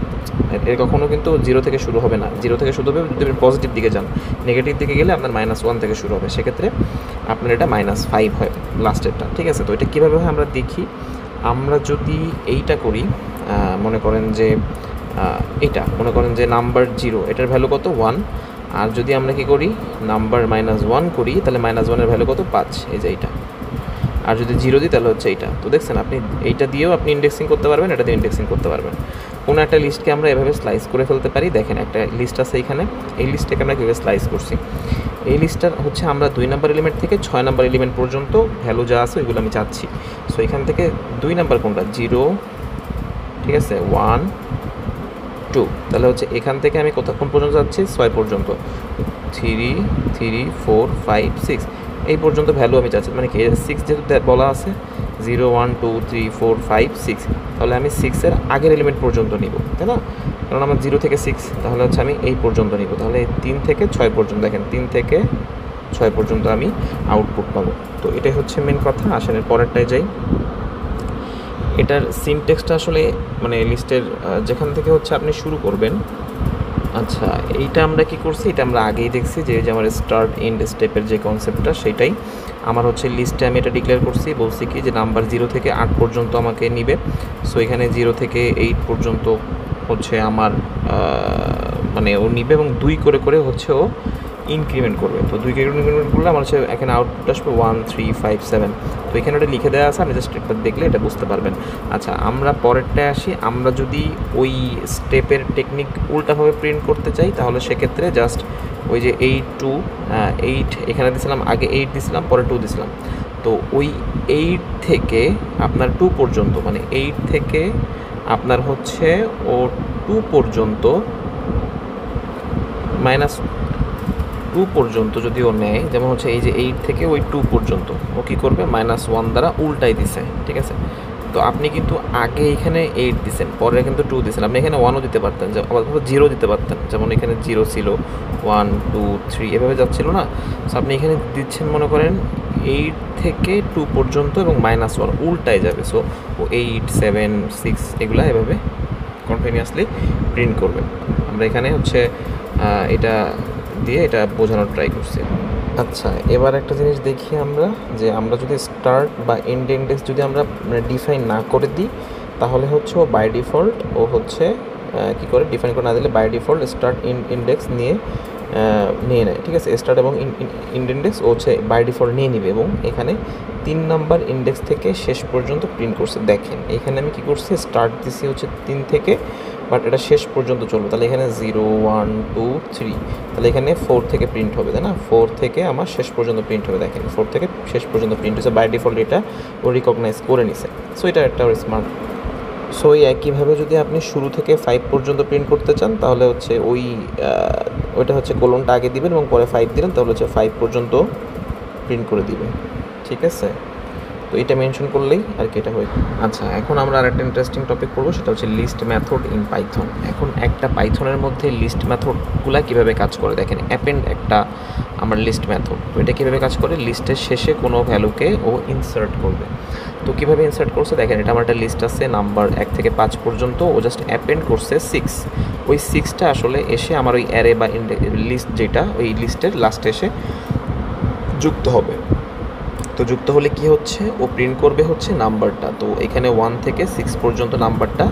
এর কখনো কিন্তু 0 থেকে শুরু হবে না। 0 থেকে শুরু হবে যদি আপনি পজিটিভ দিকে যান, নেগেটিভ দিকে গেলে আপনার -1 থেকে শুরু হবে, সেক্ষেত্রে আপনার এটা -5 হয় লাস্টেরটা, ঠিক আছে? তো এটা কীভাবে হয় আমরা দেখি। আমরা যদি এইটা করি, মনে করেন যে এটা মনে করেন যে নাম্বার 0 এটার ভ্যালু কত 1, আর যদি আমরা কি করি নাম্বার -1 করি তাহলে -1-এর ভ্যালু কত 5, এই যে এইটা। আর যদি 0 দিই তাহলে হচ্ছে এইটা। তো দেখছেন আপনি এইটা দিয়েও আপনি ইন্ডেক্সিং করতে পারবেন, এটা দিয়ে ইন্ডেক্সিং করতে পারবেন। কোনো একটা লিস্টকে আমরা এভাবে স্লাইস করে ফেলতে পারি। দেখেন একটা লিস্ট আছে এখানে, এই লিস্টটাকে আমরা কীভাবে স্লাইস করছি। এই লিস্টটার হচ্ছে আমরা 2 নাম্বার এলিমেন্ট থেকে 6 নাম্বার এলিমেন্ট পর্যন্ত ভ্যালু যা আছে ওইগুলো আমি চাচ্ছি। সো এখান থেকে 2 নাম্বার কোনটা 0, ঠিক আছে 1 2, তাহলে হচ্ছে এখান থেকে আমি কোন পর্যন্ত যাচ্ছি 6 পর্যন্ত, 3 3 4 5 6 এই পর্যন্ত ভ্যালু আমি চাচ্ছি। মানে কি 6 যেহেতু বলা আছে 0 1 2 3 4 5 6, তাহলে আমি 6-এর আগের এলিমেন্ট পর্যন্ত নিব, তাই না? কারণ আমার 0 থেকে 6, তাহলে হচ্ছে আমি এই পর্যন্ত নিব। তাহলে 3 থেকে 6 পর্যন্ত, দেখেন 3 থেকে 6 পর্যন্ত আমি আউটপুট পাবো। তো এটাই হচ্ছে মেন কথা। আসেন এর পরেরটায় যাই। এটার সিনটেক্সটা আসলে মানে লিস্টের যেখান থেকে হচ্ছে আপনি শুরু করবেন। আচ্ছা এইটা আমরা কি করছি, এটা আমরা আগেই দেখছি যে আমার স্টার্ট এন্ড স্টেপের যে কনসেপ্টটা সেটাই আমার হচ্ছে লিস্টে আমি এটা ডিক্লেয়ার করছি। বলছি কি যে নাম্বার 0 থেকে 8 পর্যন্ত আমাকে নিবে। সো এখানে 0 থেকে 8 পর্যন্ত হচ্ছে আমার মানে ও নিবে এবং 2 করে করে হচ্ছে ও ইনক্রিমেন্ট করবে। তো 2 ইনক্রিমেন্ট করলে আমার হচ্ছে এখানে আউটপুট আসবে 1 3 5 7। তো এখানে ওটা লিখে দেওয়া আছে, আপনি জাস্ট একটা দেখলে এটা বুঝতে পারবেন। আচ্ছা আমরা পরেরটায় আসি। আমরা যদি ওই স্টেপের টেকনিক উল্টাভাবে প্রিন্ট করতে চাই তাহলে সেক্ষেত্রে জাস্ট ওই যে 8 2 8 এখানে দিয়েছিলাম, আগে 8 দিয়েছিলাম, পরে 2 দিয়েছিলাম। তো ওই 8 থেকে আপনার 2 পর্যন্ত, মানে 8 থেকে আপনার হচ্ছে ও 2 পর্যন্ত -2 পর্যন্ত যদি ও নেয়, যেমন হচ্ছে এই যে 8 থেকে ওই 2 পর্যন্ত ও কী করবে -1 দ্বারা উল্টাই দিছে, ঠিক আছে? তো আপনি কিন্তু আগে এখানে 8 দিচ্ছেন, পরে কিন্তু 2 দিচ্ছেন। আপনি এখানে 1ও দিতে পারতেন, আবার 0 দিতে পারতেন, যেমন এখানে 0 ছিল, 1 2 3 এভাবে যাচ্ছিল না। সো আপনি এখানে দিচ্ছেন মনে করেন 8 থেকে 2 পর্যন্ত এবং -1 উল্টাই যাবে। সো ও 8 7 6 এগুলা এভাবে কন্টিনিউয়াসলি প্রিন্ট করবে। আমরা এখানে হচ্ছে এটা দিয়ে এটা বোঝানোর ট্রাই করছি। আচ্ছা এবার একটা জিনিস দেখি আমরা, যে আমরা যদি স্টার্ট বা এন্ড ইন্ডেক্স যদি আমরা ডিফাইন না করে দিই তাহলে হচ্ছে ও বাই ডিফল্ট ও হচ্ছে কী করে ডিফাইন করে না দিলে বাই ডিফল্ট স্টার্ট ইন্ডেক্স নিয়ে নেয়, ঠিক আছে? স্টার্ট এবং ইন্ড ইন্ডেক্স ও হচ্ছে বাই ডিফল্ট নিয়ে নিবে এবং এখানে 3 নাম্বার ইন্ডেক্স থেকে শেষ পর্যন্ত প্রিন্ট করছে। দেখেন এখানে আমি কী করছি, স্টার্ট দিছি হচ্ছে 3 থেকে, বাট এটা শেষ পর্যন্ত চলবে। তাহলে এখানে 0 1 2 3, তাহলে এখানে 4 থেকে প্রিন্ট হবে, তাই না? 4 থেকে আমার শেষ পর্যন্ত প্রিন্ট হবে। দেখেন 4 থেকে শেষ পর্যন্ত প্রিন্ট হচ্ছে, বাই ডিফল্ট এটা ও রিকগনাইজ করে নিছে। সো এটা একটা স্মার্ট। সো এই একইভাবে যদি আপনি শুরু থেকে 5 পর্যন্ত প্রিন্ট করতে চান তাহলে হচ্ছে ওইটা হচ্ছে কোলনটা আগে দিবেন এবং পরে 5 দিলেন, তাহলে হচ্ছে 5 পর্যন্ত প্রিন্ট করে দিবেন, ঠিক আছে? তো এটা মেনশন করলেই আর কি এটা হয়। আচ্ছা এখন আমরা আরেকটা ইন্টারেস্টিং টপিক পড়বো, সেটা হচ্ছে লিস্ট মেথড ইন পাইথন। এখন একটা পাইথনের মধ্যে লিস্ট মেথডগুলো কীভাবে কাজ করে দেখেন। অ্যাপেন্ড একটা আমার লিস্ট মেথড, তো এটা কীভাবে কাজ করে, লিস্টের শেষে কোনো ভ্যালুকে ও ইনসার্ট করবে। তো কীভাবে ইনসার্ট করছে দেখেন, এটা আমার একটা লিস্ট আছে নাম্বার 1 থেকে 5 পর্যন্ত, ও জাস্ট অ্যাপেন্ড করছে 6। ওই 6টা আসলে এসে আমার ওই অ্যারে বা লিস্ট যেটা ওই লিস্টের লাস্টে এসে যুক্ত হবে। তো যুক্ত হলে কি হচ্ছে, ও প্রিন্ট করবে হচ্ছে নাম্বারটা। তো এখানে 1 থেকে 6 পর্যন্ত নাম্বারটা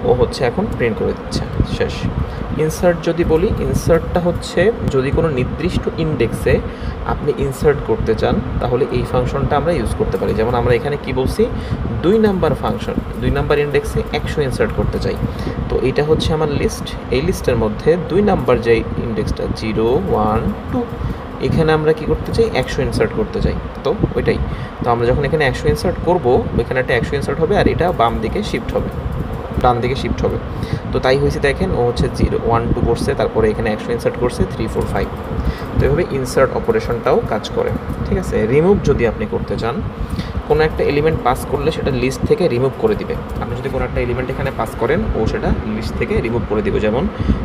ও হচ্ছে এখন প্রিন্ট করে দিচ্ছে, শেষ। ইনসার্ট যদি বলি, ইনসার্টটা হচ্ছে যদি কোনো নির্দিষ্ট ইন্ডেক্সে আপনি ইনসার্ট করতে চান তাহলে এই ফাংশনটা আমরা ইউজ করতে পারি। যেমন আমরা এখানে কি বলছি, 2 নাম্বার ফাংশন, 2 নাম্বার ইন্ডেক্সে 100 ইনসার্ট করতে চাই। তো এটা হচ্ছে আমার লিস্ট, এই লিস্টের মধ্যে 2 নাম্বার যে ইন্ডেক্সটা 0 1 2, এখানে আমরা কি করতে চাই, 100 ইনসার্ট করতে চাই। তো ওইটাই, তো আমরা যখন এখানে 100 ইনসার্ট করবো, ওইখানে একটা 100 ইনসার্ট হবে আর এটা বাম দিকে শিফট হবে, ডান দিকে শিফট হবে। তো তাই হয়েছে, দেখেন ও হচ্ছে 0 1 2 করছে, তারপরে এখানে 100 ইনসার্ট করছে 3 4 5। তো এভাবে ইনসার্ট অপারেশনটাও কাজ করে, ঠিক আছে? রিমুভ যদি আপনি করতে চান, কোনো একটা এলিমেন্ট পাস করলে সেটা লিস্ট থেকে রিমুভ করে দিবে। আপনি যদি কোনো একটা এলিমেন্ট এখানে পাস করেন ও সেটা লিস্ট থেকে রিমুভ করে দিবে। যেমন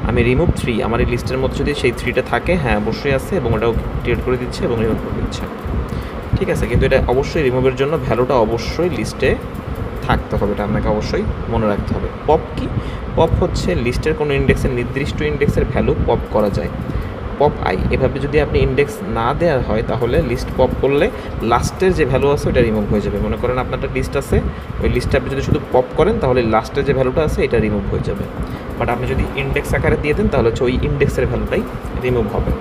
আমি রিমুভ 3, আমার এই লিস্টের মধ্যে যদি সেই 3টা থাকে, হ্যাঁ অবশ্যই আছে, এবং ওটাও ক্রিয়েট করে দিচ্ছে এবং রিমুভ করে দিচ্ছে, ঠিক আছে? কিন্তু এটা অবশ্যই রিমুভের জন্য ভ্যালুটা অবশ্যই লিস্টে থাকতে হবে, এটা আপনাকে অবশ্যই মনে রাখতে হবে। পপ কি, পপ হচ্ছে লিস্টের কোনো ইন্ডেক্সের নির্দিষ্ট ইন্ডেক্সের ভ্যালু পপ করা যায়। পপ আই, এভাবে যদি আপনি ইন্ডেক্স না দেওয়া হয় তাহলে লিস্ট পপ করলে লাস্টের যে ভ্যালু আছে ওটা রিমুভ হয়ে যাবে। মনে করেন আপনার একটা লিস্ট আছে, ওই লিস্টটা আপনি যদি শুধু পপ করেন তাহলে লাস্টের যে ভ্যালুটা আছে এটা রিমুভ হয়ে যাবে। বাট আপনি যদি ইন্ডেক্স আকারে দিয়ে দেন তাহলে হচ্ছে ওই ইন্ডেক্সের ভ্যালুটাই রিমুভ হবে।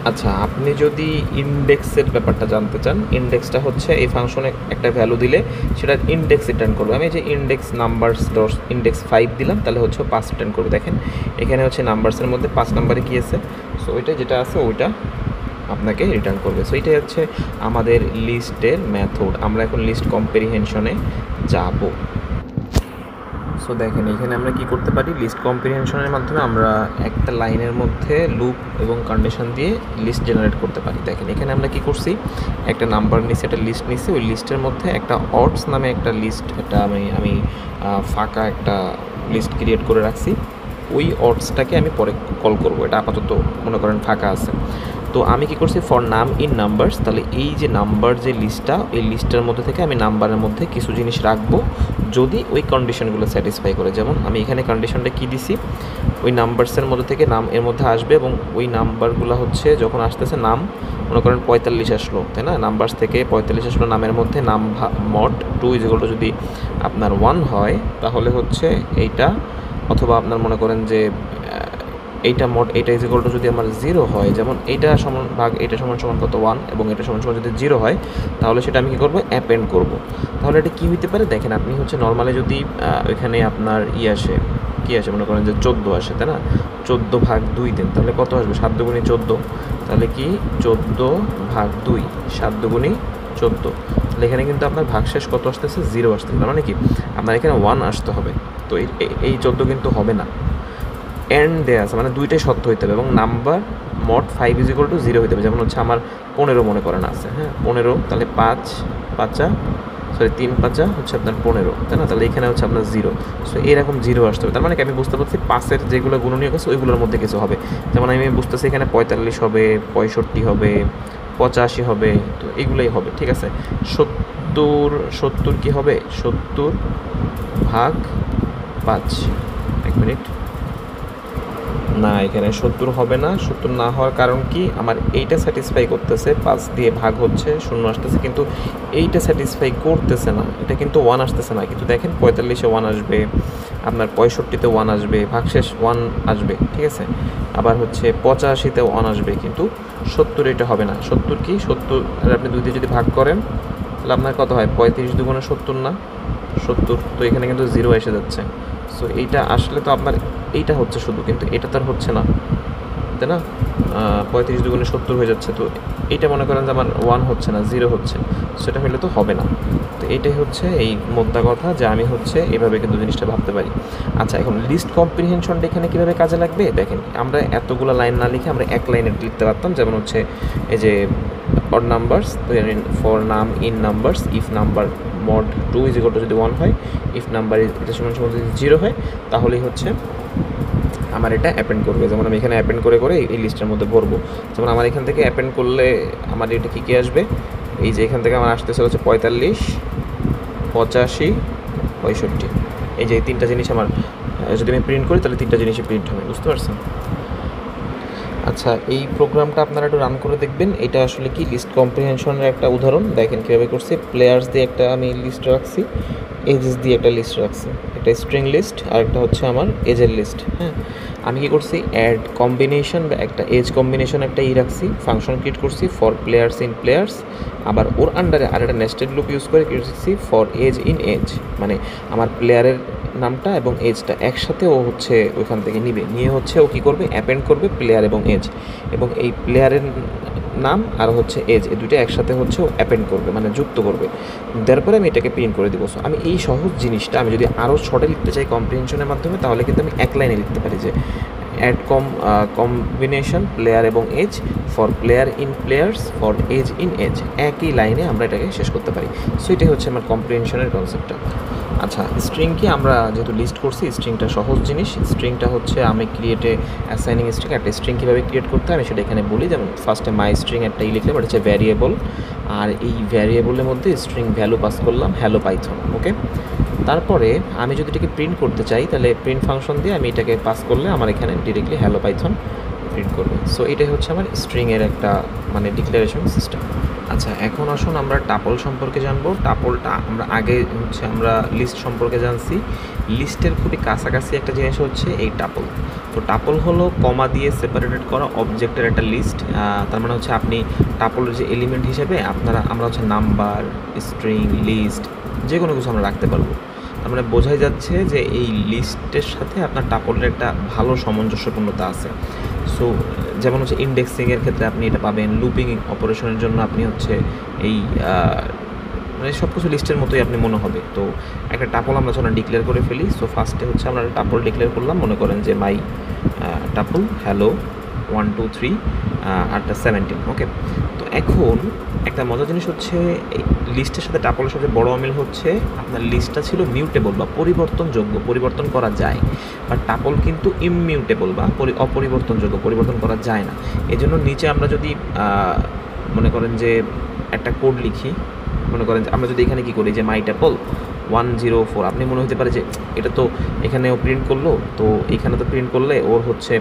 আচ্ছা, আপনি যদি ইন্ডেক্সের ব্যাপারটা জানতে চান, ইন্ডেক্সটা হচ্ছে এই ফাংশনে একটা ভ্যালু দিলে সেটা ইন্ডেক্স রিটার্ন করবে। আমি যে ইন্ডেক্স নাম্বারস ডট ইন্ডেক্স 5 দিলাম তাহলে হচ্ছে 5 রিটার্ন করবে। দেখেন এখানে হচ্ছে নাম্বারসের মধ্যে 5 নাম্বারে কী আছে, সো ওইটা যেটা আছে ওইটা আপনাকে রিটার্ন করবে। সো এইটাই হচ্ছে আমাদের লিস্টের মেথড। আমরা এখন লিস্ট কম্প্রিহেনশনে যাব। সো দেখেন এখানে আমরা কি করতে পারি, লিস্ট কম্প্রিহেনশনের মাধ্যমে আমরা একটা লাইনের মধ্যে লুপ এবং কন্ডিশন দিয়ে লিস্ট জেনারেট করতে পারি। দেখেন এখানে আমরা কি করছি, একটা নাম্বার নিছি, একটা লিস্ট নিছি, ওই লিস্টের মধ্যে একটা অডস নামে একটা লিস্ট, একটা আমি ফাঁকা একটা লিস্ট ক্রিয়েট করে রাখছি। ওই অডসটাকে আমি পরে কল করব, এটা আপাতত মনে করেন ফাঁকা আছে। তো আমি কি করছি, ফর নাম ইন নাম্বারস, তাহলে এই যে নাম্বার যে লিস্টটা, এই লিস্টের মধ্যে থেকে আমি নাম্বারের মধ্যে কিছু জিনিস রাখবো যদি ওই কন্ডিশনগুলো স্যাটিসফাই করে। যেমন আমি এখানে কন্ডিশনটা কি দিছি, ওই নাম্বারসের মধ্যে থেকে নাম এর মধ্যে আসবে এবং ওই নাম্বারগুলো হচ্ছে যখন আসতেছে, নাম মনে করেন 45 আসলো, তাই না, নাম্বারস থেকে 45 আসলো নামের মধ্যে, নাম মড 2 ইকুয়াল টু যদি আপনার 1 হয় তাহলে হচ্ছে এইটা, অথবা আপনার মনে করেন যে এইটা মোড এইটা ইজ ইকুয়াল টু যদি আমার 0 হয়, যেমন এইটা সমান ভাগ এইটা সমান সমান কত 1 এবং এটা সমান সমান যদি 0 হয় তাহলে সেটা আমি কী করবো, অ্যাপেন্ড করব। তাহলে এটা কী হতে পারে, দেখেন আপনি হচ্ছে নর্মালি যদি ওইখানে আপনার আসে, কী আসে, মনে করেন যে 14 আসে, তাই না, 14 ভাগ 2 দেন তাহলে কত আসবে, 7 দুগুণী 14, তাহলে কি 14 ভাগ 2, 7 দুগুণী 14, তাহলে এখানে কিন্তু আপনার ভাগশেষ কত আসতেছে, 0 আসতেছে। তার মানে কি আপনার এখানে 1 আসতে হবে। তো এই 14 কিন্তু হবে না, এন্ড দেওয়া আছে, মানে দুইটাই সত্য হইতে হবে এবং number mod 5 is equal to 0 হইতে হবে। যেমন হচ্ছে আমার 15 মনে করেন আছে, হ্যাঁ 15, তাহলে 5 5 3 5 হচ্ছে আপনার 15, তাই না, তাহলে এখানে হচ্ছে আপনার 0। সো এরকম 0 আসতে হবে। তার মানে কি আমি বুঝতে পারছি 5-এর যেগুলো গুণনীয়ক আছে ওইগুলোর মধ্যে কিছু হবে। যেমন আমি বুঝতেছি এখানে 45 হবে, 65 হবে, 85 হবে, তো এগুলোই হবে, ঠিক আছে। 70 কি হবে, 70 ভাগ 5, 1 মিনিট, না এখানে 70 হবে না। 70 না হওয়ার কারণ কি, আমার এইটা স্যাটিসফাই করতেছে, 5 দিয়ে ভাগ হচ্ছে 0 আসতেছে, কিন্তু এইটা স্যাটিসফাই করতেছে না, এটা কিন্তু 1 আসতেছে না। কিন্তু দেখেন 45-এ 1 আসবে, আপনার 65-তে 1 আসবে, ভাগশেষ 1 আসবে, ঠিক আছে। আবার হচ্ছে 85-তেও 1 আসবে, কিন্তু 70 এটা হবে না। 70 কি, 70 আপনি 2 দিয়ে যদি ভাগ করেন তাহলে আপনার কত হয়, 35 দুগুণে 70 না, 70, তো এখানে কিন্তু 0 এসে যাচ্ছে। সো এইটা আসলে তো আপনার এইটা হচ্ছে শুধু, কিন্তু এটা তো আর হচ্ছে না, তাই না, 35 দুগুণে 70 হয়ে যাচ্ছে। তো এইটা মনে করেন যে আমার 1 হচ্ছে না, 0 হচ্ছে, সেটা হলে তো হবে না। তো এইটাই হচ্ছে এই মোদ্দা কথা, যে আমি হচ্ছে এভাবে কিন্তু জিনিসটা ভাবতে পারি। আচ্ছা, এখন লিস্ট কম্প্রিহেনশনটা এখানে কীভাবে কাজে লাগবে, দেখেন আমরা এতগুলো লাইন না লিখে আমরা এক লাইনে লিখতে পারতাম। যেমন হচ্ছে এই যে অড নাম্বারস, ফর নাম in numbers, if number mod 2 is equal two যদি 1 হয়, ইফ নাম্বার এটা সমান সমান যদি 0 হয় তাহলেই হচ্ছে আমার এটা অ্যাপেন্ড করবে। যেমন আমি এখানে অ্যাপেন্ড করে করে এই লিস্টের মধ্যে ভরবো। যেমন আমার এখান থেকে অ্যাপেন্ড করলে আমার এটা কী কী আসবে, এই যে এখান থেকে আমার আসতেছে হচ্ছে 45, 85, 65, এই যে 3টা জিনিস আমার যদি আমি প্রিন্ট করি তাহলে 3টা জিনিসই প্রিন্ট হবে, বুঝতে পারছেন। আচ্ছা, এই প্রোগ্রামটা আপনারা একটু রান করে দেখবেন। এটা আসলে কি লিস্ট কম্প্রিহেনশনের একটা উদাহরণ। দেখেন কীভাবে করছি, প্লেয়ার্স দিয়ে একটা আমি লিস্ট রাখছি, এজেস দিয়ে একটা লিস্ট রাখছি, একটা স্ট্রিং লিস্ট আর একটা হচ্ছে আমার এজের লিস্ট। হ্যাঁ, আমি কি করছি, অ্যাড কম্বিনেশন বা একটা এজ কম্বিনেশন একটা রাখছি, ফাংশন ক্রিয়েট করছি ফর প্লেয়ার্স ইন প্লেয়ার্স, আবার ওর আন্ডারে আর একটা নেস্টেড লুপ ইউজ করে করছি ফর এজ ইন এজ, মানে আমার প্লেয়ারের নামটা এবং এজটা একসাথে ও হচ্ছে ওইখান থেকে নিয়ে হচ্ছে ও কী করবে, অ্যাপেন্ড করবে প্লেয়ার এবং এজ, এবং এই প্লেয়ারের নাম আর হচ্ছে এজ, এই দুটো একসাথে হচ্ছে ও অ্যাপেন্ড করবে, মানে যুক্ত করবে। তারপরে আমি এটাকে প্রিন্ট করে দেবো। সো আমি এই সহজ জিনিসটা আমি যদি আরও শর্টে লিখতে চাই কম্প্রিহেনশনের মাধ্যমে, তাহলে কিন্তু আমি এক লাইনে লিখতে পারি যে অ্যাড কম্বিনেশন প্লেয়ার এবং age for player in players for age in age, একই লাইনে আমরা এটাকে শেষ করতে পারি। সো এটাই হচ্ছে আমার কম্প্রিহেনশনের কনসেপ্টটা। আচ্ছা, স্ট্রিং কি, আমরা যেহেতু লিস্ট করছি, স্ট্রিংটা সহজ জিনিস। স্ট্রিংটা হচ্ছে আমি ক্রিয়েটে অ্যাসাইনিং স্ট্রিং, একটা স্ট্রিং কীভাবে ক্রিয়েট করতে হয় আমি সেটা এখানে বলি। যেমন ফার্স্টে মাই স্ট্রিং একটা লিখলাম, এটা হচ্ছে ভ্যারিয়েবল, আর এই ভ্যারিয়েবলের মধ্যে স্ট্রিং ভ্যালু পাস করলাম হ্যালো পাইথন, ওকে। তারপরে আমি যদি এটাকে প্রিন্ট করতে চাই তাহলে প্রিন্ট ফাংশন দিয়ে আমি এটাকে পাস করলে আমার এখানে ডিরেক্টলি হ্যালো পাইথন প্রিন্ট করবে। সো এটাই হচ্ছে আমার স্ট্রিংয়ের একটা মানে ডিক্লারেশন সিস্টেম। আচ্ছা, এখন আসুন আমরা টাপল সম্পর্কে জানবো। টাপলটা আমরা আগে হচ্ছে আমরা লিস্ট সম্পর্কে জানছি। লিস্টের খুবই কাছাকাছি একটা জিনিস হচ্ছে এই টাপল। তো টাপল হলো কমা দিয়ে সেপারেটেড করা অবজেক্টের একটা লিস্ট। তার মানে হচ্ছে আপনি টাপলের যে এলিমেন্ট হিসেবে আমরা হচ্ছে নাম্বার, স্ট্রিং, লিস্ট যে কোনো কিছু আমরা রাখতে পারবো। তার মানে বোঝাই যাচ্ছে যে এই লিস্টের সাথে আপনার টাপলের একটা ভালো সামঞ্জস্যপূর্ণতা আছে। সো যেমন হচ্ছে ইন্ডেক্সিংয়ের ক্ষেত্রে আপনি এটা পাবেন, লুপিং অপারেশনের জন্য আপনি হচ্ছে এই মানে সব কিছু লিস্টের মতোই আপনি মনে হবে। তো একটা টাপল আমরা যখন ডিক্লেয়ার করে ফেলি, সো ফার্স্টে হচ্ছে আমরা টাপল ডিক্লেয়ার করলাম, মনে করেন যে মাই টাপল হ্যালো 1 2 3 আরটা 17। ওকে, তো এখন একটা মজার জিনিস হচ্ছে এই লিস্টের সাথে টাপলের সাথে বড় অমিল হচ্ছে আপনার লিস্টটা ছিল মিউটেবল বা পরিবর্তনযোগ্য, পরিবর্তন করা যায়। বাট টাপল কিন্তু ইমিউটেবল বা অপরিবর্তনযোগ্য, পরিবর্তন করা যায় না। এই জন্য নিচে আমরা যদি মনে করেন যে একটা কোড লিখি, মনে করেন আমরা যদি এখানে কী করি যে মাই টাপল 104, আপনি মনে হতে পারে যে এটা তো এখানেও প্রিন্ট করলো, তো এখানে তো প্রিন্ট করলে ওর হচ্ছে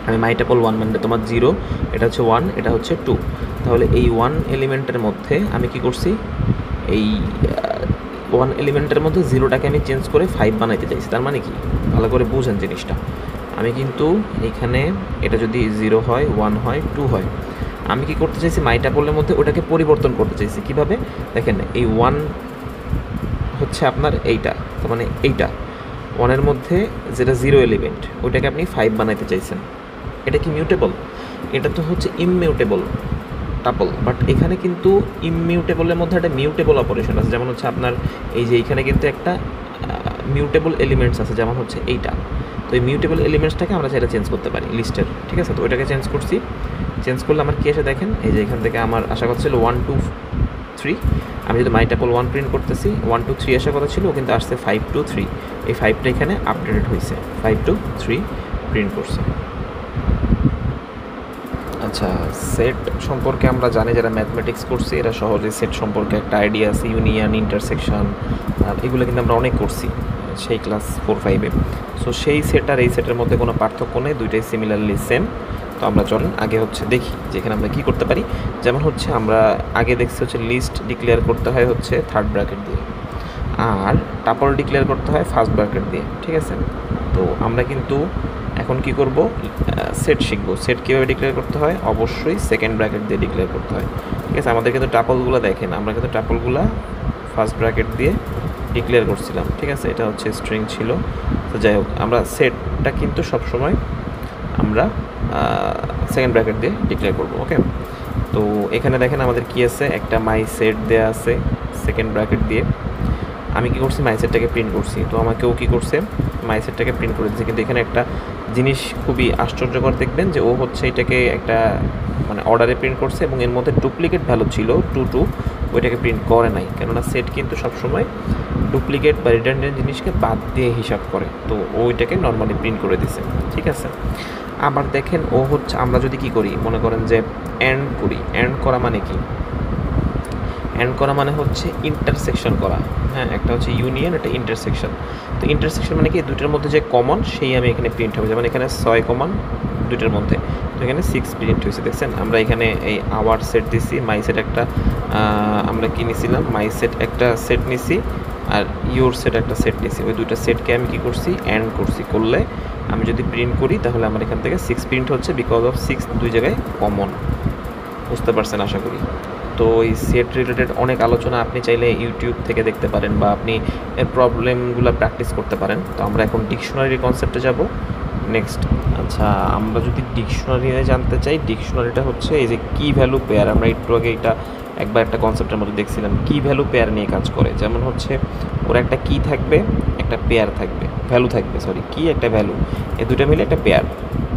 আমি মাই টাপল 1 মানে তোমার 0, এটা হচ্ছে 1, এটা হচ্ছে 2। তাহলে এই 1 এলিমেন্টের মধ্যে আমি কি করছি, এই 1 এলিমেন্টের মধ্যে 0টাকে আমি চেঞ্জ করে 5 বানাইতে চাইছি। তার মানে কি, ভালো করে বুঝেন জিনিসটা। আমি কিন্তু এখানে এটা যদি 0 হয়, 1 হয়, 2 হয়, আমি কি করতে চাইছি মাই টাপলের মধ্যে ওটাকে পরিবর্তন করতে চাইছি। কিভাবে দেখেন, এই 1 হচ্ছে আপনার এইটা, তার মানে এইটা 1-এর মধ্যে যেটা 0 এলিমেন্ট ওইটাকে আপনি 5 বানাইতে চাইছেন। এটা কি মিউটেবল? এটা তো হচ্ছে ইমিউটেবল টাপল। বাট এখানে কিন্তু ইমিউটেবলের মধ্যে একটা মিউটেবল অপারেশন আছে। যেমন হচ্ছে আপনার এই যে এইখানে কিন্তু একটা মিউটেবল এলিমেন্টস আছে, যেমন হচ্ছে এইটা। তো এই মিউটেবল এলিমেন্টসটাকে আমরা সেটা চেঞ্জ করতে পারি লিস্টের, ঠিক আছে? তো ওইটাকে চেঞ্জ করছি। চেঞ্জ করলে আমার কী এসে দেখেন, এই যে এখান থেকে আমার আশা কথা ছিল 1 2 3। আমি যদি মাই টাপল 1 প্রিন্ট করতেছি, 1 2 3 আসার কথা ছিল, কিন্তু আসছে 5 2 3। এই 5টা এখানে আপডেটেড হয়েছে, 5 2 3 প্রিন্ট করছে। আচ্ছা, সেট সম্পর্কে আমরা জানি, যারা ম্যাথমেটিক্স করছি এরা সহজে সেট সম্পর্কে একটা আইডিয়া আছে। ইউনিয়ন, ইন্টারসেকশন, আর এগুলো কিন্তু আমরা অনেক করছি সেই ক্লাস 4-5-এ। সো সেই সেট আর এই সেটের মধ্যে কোনো পার্থক্য নেই, দুইটাই সিমিলারলি সেম। তো আমরা চলেন আগে হচ্ছে দেখি যে এখানে আমরা কী করতে পারি। যেমন হচ্ছে আমরা আগে দেখছি হচ্ছে লিস্ট ডিক্লেয়ার করতে হয় হচ্ছে থার্ড ব্র্যাকেট দিয়ে, আর টাপল ডিক্লেয়ার করতে হয় ফার্স্ট ব্র্যাকেট দিয়ে, ঠিক আছে? তো আমরা কিন্তু এখন কি করব, সেট শিখব। সেট কীভাবে ডিক্লেয়ার করতে হয়, অবশ্যই সেকেন্ড ব্র্যাকেট দিয়ে ডিক্লেয়ার করতে হয়, ঠিক আছে? আমাদের কিন্তু টাপলগুলো দেখেন, আমরা কিন্তু টাপলগুলো ফার্স্ট ব্র্যাকেট দিয়ে ডিক্লেয়ার করছিলাম, ঠিক আছে? এটা হচ্ছে স্ট্রিং ছিল। তো যাই হোক, আমরা সেটটা কিন্তু সবসময় আমরা সেকেন্ড ব্র্যাকেট দিয়ে ডিক্লেয়ার করব। ওকে, তো এখানে দেখেন আমাদের কি আছে, একটা মাই সেট দেওয়া আছে সেকেন্ড ব্র্যাকেট দিয়ে। আমি কী করছি, মাই সেটটাকে প্রিন্ট করছি। তো আমাকেও কী করছে, মাই সেটটাকে প্রিন্ট করে দিচ্ছে। কিন্তু এখানে একটা জিনিস খুবই আশ্চর্যকর দেখবেন যে ও হচ্ছে এটাকে একটা মানে অর্ডারে প্রিন্ট করছে, এবং এর মধ্যে ডুপ্লিকেট ভ্যালু ছিল 2 2, ওইটাকে প্রিন্ট করে নাই। কেননা সেট কিন্তু সবসময় ডুপ্লিকেট বা রিডান্ডেন্ট জিনিসকে বাদ দিয়ে হিসাব করে, তো ওইটাকে নর্মালি প্রিন্ট করে দিছে, ঠিক আছে? আবার দেখেন ও হচ্ছে, আমরা যদি কী করি, মনে করেন যে অ্যান্ড করি। অ্যান্ড করা মানে কি, অ্যান্ড করা মানে হচ্ছে ইন্টারসেকশন করা। হ্যাঁ, একটা হচ্ছে ইউনিয়ন, একটা ইন্টারসেকশন। তো ইন্টারসেকশন মানে কি, দুইটার মধ্যে যে কমন সেই আমি এখানে প্রিন্ট হবে। যেমন এখানে 6 কমন দুইটার মধ্যে, তো এখানে 6 প্রিন্ট হয়েছে, দেখছেন? আমরা এখানে এই আওয়ার সেট দিছি, মাই সেট একটা আমরা কী নিছিলাম, মাই সেট একটা সেট নিছি, আর ইউর সেট একটা সেট নিছি। ওই দুইটা সেটকে আমি কী করছি, অ্যান্ড করছি। করলে আমি যদি প্রিন্ট করি তাহলে আমার এখান থেকে 6 প্রিন্ট হচ্ছে, বিকজ অফ 6 দুই জায়গায় কমন। বুঝতে পারছেন আশা করি। তো এই সেট রিলেটেড অনেক আলোচনা আপনি চাইলে ইউটিউব থেকে দেখতে পারেন, বা আপনি এর প্রবলেমগুলো প্র্যাকটিস করতে পারেন। তো আমরা এখন ডিকশনারির কনসেপ্টে যাব নেক্সট। আচ্ছা, আমরা যদি ডিকশনারি জানতে চাই, ডিকশনারিটা হচ্ছে এই যে কি ভ্যালু পেয়ার। আমরা একটু আগে এটা একবার একটা কনসেপ্টের মধ্যে দেখছিলাম, কি ভ্যালু পেয়ার নিয়ে কাজ করে। যেমন হচ্ছে ওর একটা কি থাকবে, একটা পেয়ার থাকবে, ভ্যালু থাকবে, সরি, কি একটা ভ্যালু, এই দুটো মিলে একটা পেয়ার।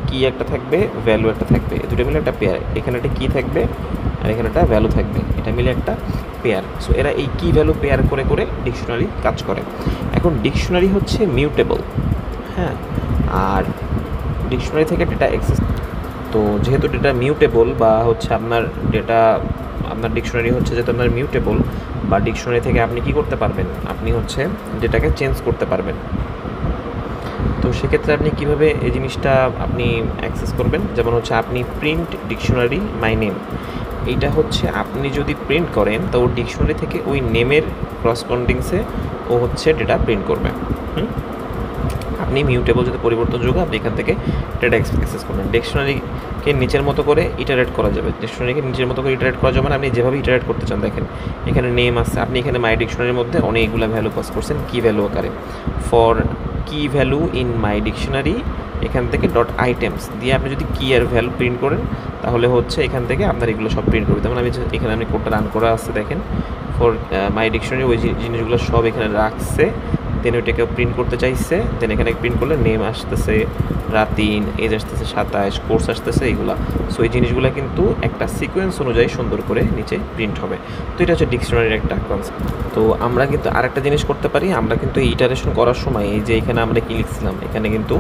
কি একটা থাকবে, ভ্যালু একটা থাকবে, এই দুটো মিলে একটা পেয়ার। এখানে একটা কি থাকবে আর এখানে একটা ভ্যালু থাকবে, এটা মিলে একটা পেয়ার। সো এরা এই কি ভ্যালু পেয়ার করে করে ডিকশনারি কাজ করে। এখন ডিকশনারি হচ্ছে মিউটেবল, হ্যাঁ, আর ডিকশনারি থেকে ডেটা অ্যাক্সেস। তো যেহেতু ডেটা মিউটেবল বা হচ্ছে আপনার ডিকশনারি হচ্ছে যেহেতু আপনার মিউটেবল, বা ডিকশনারি থেকে আপনি কি করতে পারবেন, আপনি হচ্ছে ডেটাকে চেঞ্জ করতে পারবেন। তো সেক্ষেত্রে আপনি কীভাবে এই জিনিসটা আপনি অ্যাক্সেস করবেন, যেমন হচ্ছে আপনি প্রিন্ট ডিকশনারি মাই নেম, এইটা হচ্ছে আপনি যদি প্রিন্ট করেন তো ওর ডিকশনারি থেকে ওই নেমের করসপন্ডিংসে ও হচ্ছে ডেটা প্রিন্ট করবে। আপনি মিউটেবল যদি পরিবর্তনযোগ্য আপনি এখান থেকে ডেটা অ্যাক্সেস করবেন। ডিকশনারিকে নিচের মতো করে ইটারেট করা যাবে, ডিকশনারিকে নিচের মতো করে ইটারেট করা যাবে, মানে আপনি যেভাবে ইটারেট করতে চান। দেখেন এখানে নেম আছে, আপনি এখানে মাই ডিকশনারির মধ্যে অনেকগুলো ভ্যালু পাস করছেন কি ভ্যালু আকারে। ফর কি ভ্যালু ইন মাই ডিকশনারি এখান থেকে ডট আইটেমস দিয়ে আপনি যদি কি আর ভ্যালু প্রিন্ট করেন তাহলে হচ্ছে এখান থেকে আপনার এগুলো সব প্রিন্ট করবে। যেমন আমি এখানে আপনি কোডটা রান করা আছে দেখেন, ফর মাই ডিকশনারি ওই জিনিসগুলো সব এখানে রাখছে, দেন ওইটাকে প্রিন্ট করতে চাইছে, দেন এখানে প্রিন্ট করলে নেম আসতেছে রাতিন, এজ আসতেছে 27, কোর্স আসতেছে এইগুলা। সো এই জিনিসগুলো কিন্তু একটা সিকোয়েন্স অনুযায়ী সুন্দর করে নিচে প্রিন্ট হবে। তো এটা হচ্ছে ডিকশনারির একটা কনসেপ্ট। তো আমরা কিন্তু আরেকটা জিনিস করতে পারি, আমরা কিন্তু ইটারেশন করার সময় এই যে এখানে আমরা কি লিখছিলাম, এখানে কিন্তু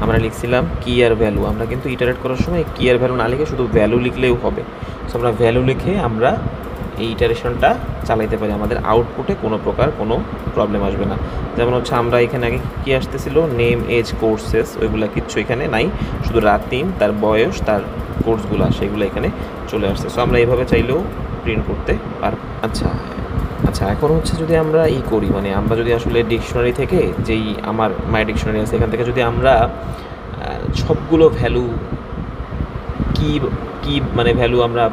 আমরা লিখছিলাম কি আর ভ্যালু, আমরা কিন্তু ইটারেট করার সময় কি আর ভ্যালু না লিখে শুধু ভ্যালু লিখলেও হবে। সো আমরা ভ্যালু লিখে আমরা এই ইটারেশনটা চালাইতে পারি, আমাদের আউটপুটে কোনো প্রকার কোনো প্রবলেম আসবে না। যেমন হচ্ছে আমরা এখানে আগে কী আসতেছিল, নেম, এজ, কোর্সেস, ওইগুলো কিচ্ছু এখানে নাই, শুধু রাতিন, তার বয়স, তার কোর্সগুলো সেগুলো এখানে চলে আসছে। সো আমরা এইভাবে চাইলেও প্রিন্ট করতে পারবো। আচ্ছা এখন হচ্ছে যদি আমরা করি, মানে আমরা যদি আসলে ডিকশনারি থেকে যেই আমার মাই ডিকশনারি আছে এখান থেকে যদি আমরা সবগুলো ভ্যালু কি মানে ভ্যালু আমরা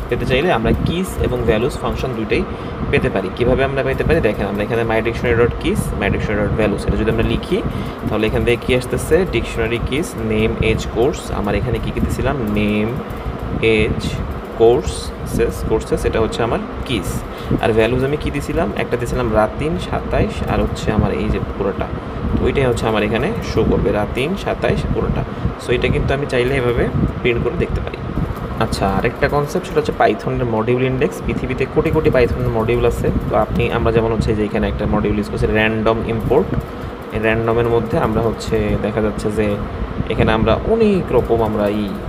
পেতে চাইলে আমরা কিস এবং ভ্যালুস ফাংশন দুইটাই পেতে পারি। কীভাবে আমরা পেতে পারি দেখেন, আমরা এখানে my dictionary dot keys, my dictionary dot values, এটা যদি আমরা লিখি তাহলে এখান থেকে কী আসতেছে, dictionary keys name age course, আমার এখানে কী দিয়েছিলাম নেম এজ কোর্সেস, এটা হচ্ছে আমার কিস। আর ভ্যালুজ আমি কী দিয়েছিলাম, একটা দিয়েছিলাম রাতিন 27 আর হচ্ছে আমার এই যে পুরোটা, তো ওইটাই হচ্ছে আমার এখানে শো করবে রাতিন 27 পুরোটা। সো এটা কিন্তু আমি চাইলে এভাবে প্রিন্ট করে দেখতে পারি। আচ্ছা আরেকটা কনসেপ্ট সেটা হচ্ছে পাইথনের মডিউল ইন্ডেক্স। পৃথিবীতে কোটি কোটি পাইথনের মডিউল আছে। তো আমরা যেমন হচ্ছে যে এখানে একটা মডিউল ইউজ করছি র্যান্ডম ইম্পোর্ট, এই র্যান্ডমের মধ্যে আমরা হচ্ছে দেখা যাচ্ছে যে এখানে আমরা অনেক রকম আমরা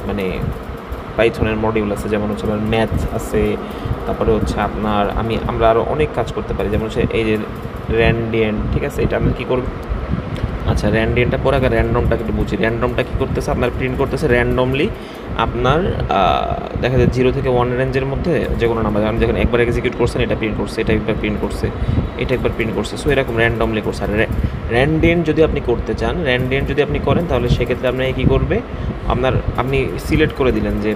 মানে পাইথনের মডিউল আছে, যেমন হচ্ছে আমার ম্যাথ আছে, তারপরে হচ্ছে আমরা আরও অনেক কাজ করতে পারি, যেমন হচ্ছে এই যে র্যান্ডিয়েন্ট, ঠিক আছে, এটা আমরা কী করব। আচ্ছা র্যান্ডিয়েন্টটা পরে আগে র্যান্ডমটা একটু বুঝি। র্যান্ডমটা কী করতেছে, আপনার প্রিন্ট করতেছে র্যান্ডমলি আপনার দেখা যায় 0 থেকে 1 রেঞ্জের মধ্যে যে কোনো নাম্বার, আপনি যখন একবার এক্সিকিউট করছেন এটা প্রিন্ট করছে, এটা একবার প্রিন্ট করছে, এটা একবার প্রিন্ট করছে। সো এরকম র্যান্ডমলি করছে। আর র্যান্ডিয়েন্ট যদি আপনি করতে চান, র্যান্ডিয়েন্ট যদি আপনি করেন তাহলে সেক্ষেত্রে আপনাকে কী করবে, আপনি সিলেক্ট করে দিলেন যে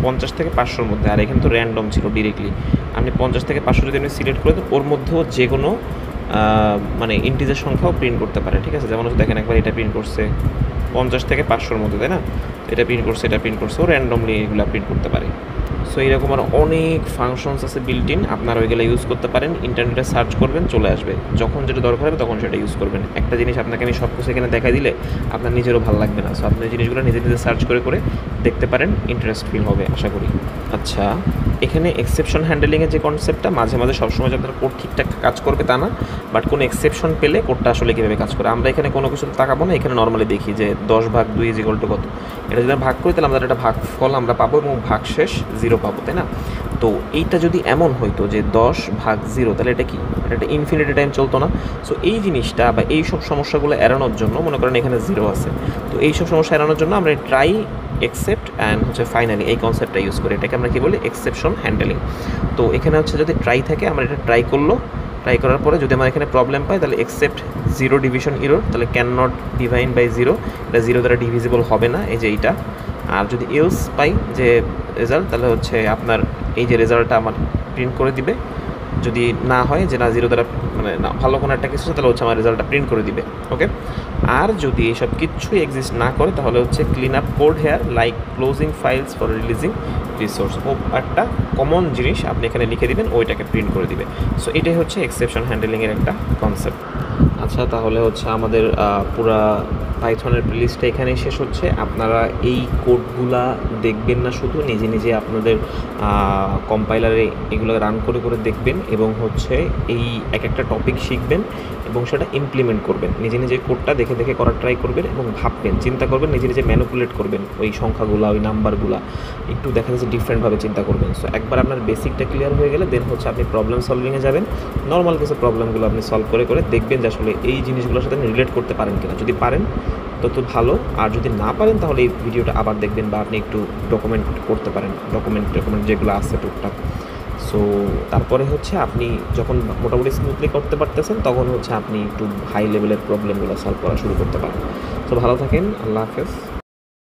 50 থেকে 500-র মধ্যে, আর এখানে তো র্যান্ডম ছিল ডিরেক্টলি, আপনি 50 থেকে 500 যদি আপনি সিলেক্ট করে দেন ওর মধ্যেও যে কোনো মানে ইন্টিজার সংখ্যাও প্রিন্ট করতে পারে, ঠিক আছে। যেমন হচ্ছে দেখেন একবার এটা প্রিন্ট করছে 50 থেকে 500-র মধ্যে, তাই না, এটা প্রিন্ট করছে, এটা প্রিন্ট করছে, ও র্যান্ডমলি এগুলো প্রিন্ট করতে পারে। সো এইরকম আর অনেক ফাংশনস আছে বিল্ট ইন, আপনারা ওইগুলো ইউজ করতে পারেন। ইন্টারনেটে সার্চ করবেন চলে আসবে, যখন যেটা দরকার হবে তখন সেটা ইউজ করবেন। একটা জিনিস আপনাকে আমি সব কিছু এখানে দেখা দিলে আপনার নিজেরও ভালো লাগবে না। সো আপনি জিনিসগুলো নিজে নিজে সার্চ করে করে দেখতে পারেন, ইন্টারেস্ট ফিল হবে আশা করি। আচ্ছা এখানে এক্সেপশন হ্যান্ডেলিংয়ের যে কনসেপ্টটা, মাঝে মাঝে সবসময় যে আপনার কোড ঠিকঠাক কাজ করবে তা না, বাট কোনো এক্সেপশন পেলে কোডটা আসলে কীভাবে কাজ করে আমরা এখানে কোনো কিছু তাকাবো না, এখানে নর্মালি দেখি যে 10/2 = কত, এটা যদি ভাগ করি তাহলে আমাদের একটা ভাগফল আমরা পাবো এবং ভাগশেষ 0 পাবো, তাই না। তো এইটা যদি এমন হইতো যে 10/0 তাহলে এটা কি, এটা একটা ইনফিনিটি টাইম চলতো না। সো এই জিনিসটা বা এই সব সমস্যাগুলো এড়ানোর জন্য, মনে করেন এখানে 0 আছে, তো এই সব সমস্যা এড়ানোর জন্য আমরা ট্রাই, এক্সেপ্ট অ্যান্ড হচ্ছে ফাইনালি এই কনসেপ্টটা ইউজ করি, এটাকে আমরা কী বলি, এক্সেপশন হ্যান্ডেলিং। তো এখানে হচ্ছে যদি ট্রাই থাকে, আমরা এটা ট্রাই করার পরে যদি আমার এখানে প্রবলেম পাই তাহলে এক্সেপ্ট 0 ডিভিশন ইরর, তাহলে ক্যান নট ডিভাইন বাই 0, এটা 0 দ্বারা ডিভিজিবল হবে না, এই যে এইটা। আর যদি এলস পাই যে রেজাল্ট, তাহলে হচ্ছে আপনার এই যে রেজাল্টটা আমার প্রিন্ট করে দিবে। যদি না হয় যে না 0 দ্বারা মানে না ভালো কোনো একটা কিছু, তাহলে হচ্ছে আমার রেজাল্টটা প্রিন্ট করে দিবে, ওকে। আর যদি এসব কিছুই এক্সিস্ট না করে তাহলে হচ্ছে clean up code here like closing files for releasing resource, ও একটা কমন জিনিস আপনি এখানে লিখে দিবেন, ওইটাকে প্রিন্ট করে দিবে। সো এটাই হচ্ছে এক্সেপশন হ্যান্ডেলিংয়ের একটা কনসেপ্ট। আচ্ছা তাহলে হচ্ছে আমাদের পুরা পাইথনের প্লেলিস্টটা এখানেই শেষ হচ্ছে। আপনারা এই কোডগুলা দেখবেন না, শুধু নিজে নিজে আপনাদের কম্পাইলারে এগুলো রান করে করে দেখবেন এবং হচ্ছে এই এক একটা টপিক শিখবেন এবং সেটা ইমপ্লিমেন্ট করবেন। নিজে নিজে কোডটা দেখে দেখে করার ট্রাই করবেন এবং ভাববেন, চিন্তা করবেন, নিজে নিজে ম্যানিপুলেট করবেন ওই সংখ্যাগুলা, ওই নাম্বারগুলা একটু দেখা যাচ্ছে ডিফারেন্টভাবে চিন্তা করবেন। সো একবার আপনার বেসিকটা ক্লিয়ার হয়ে গেলে দেন হচ্ছে আপনি প্রবলেম সলভিংয়ে যাবেন। নর্মাল কিছু প্রবলেমগুলো আপনি সলভ করে করে দেখবেন যে আসলে এই জিনিসগুলোর সাথে রিলেট করতে পারেন কিনা। যদি পারেন তত ভালো, আর যদি না পারেন তাহলে এই ভিডিওটা আবার দেখবেন বা আপনি একটু ডকুমেন্ট করতে পারেন, ডকুমেন্ট যেগুলো আছে টুকটাক। সো তারপরে হচ্ছে আপনি যখন মোটামুটি স্মুথলি করতে পারতেছেন তখন হচ্ছে আপনি একটু হাই লেভেলের প্রবলেমগুলো সলভ করা শুরু করতে পারেন। তো ভালো থাকেন, আল্লাহ হাফেজ।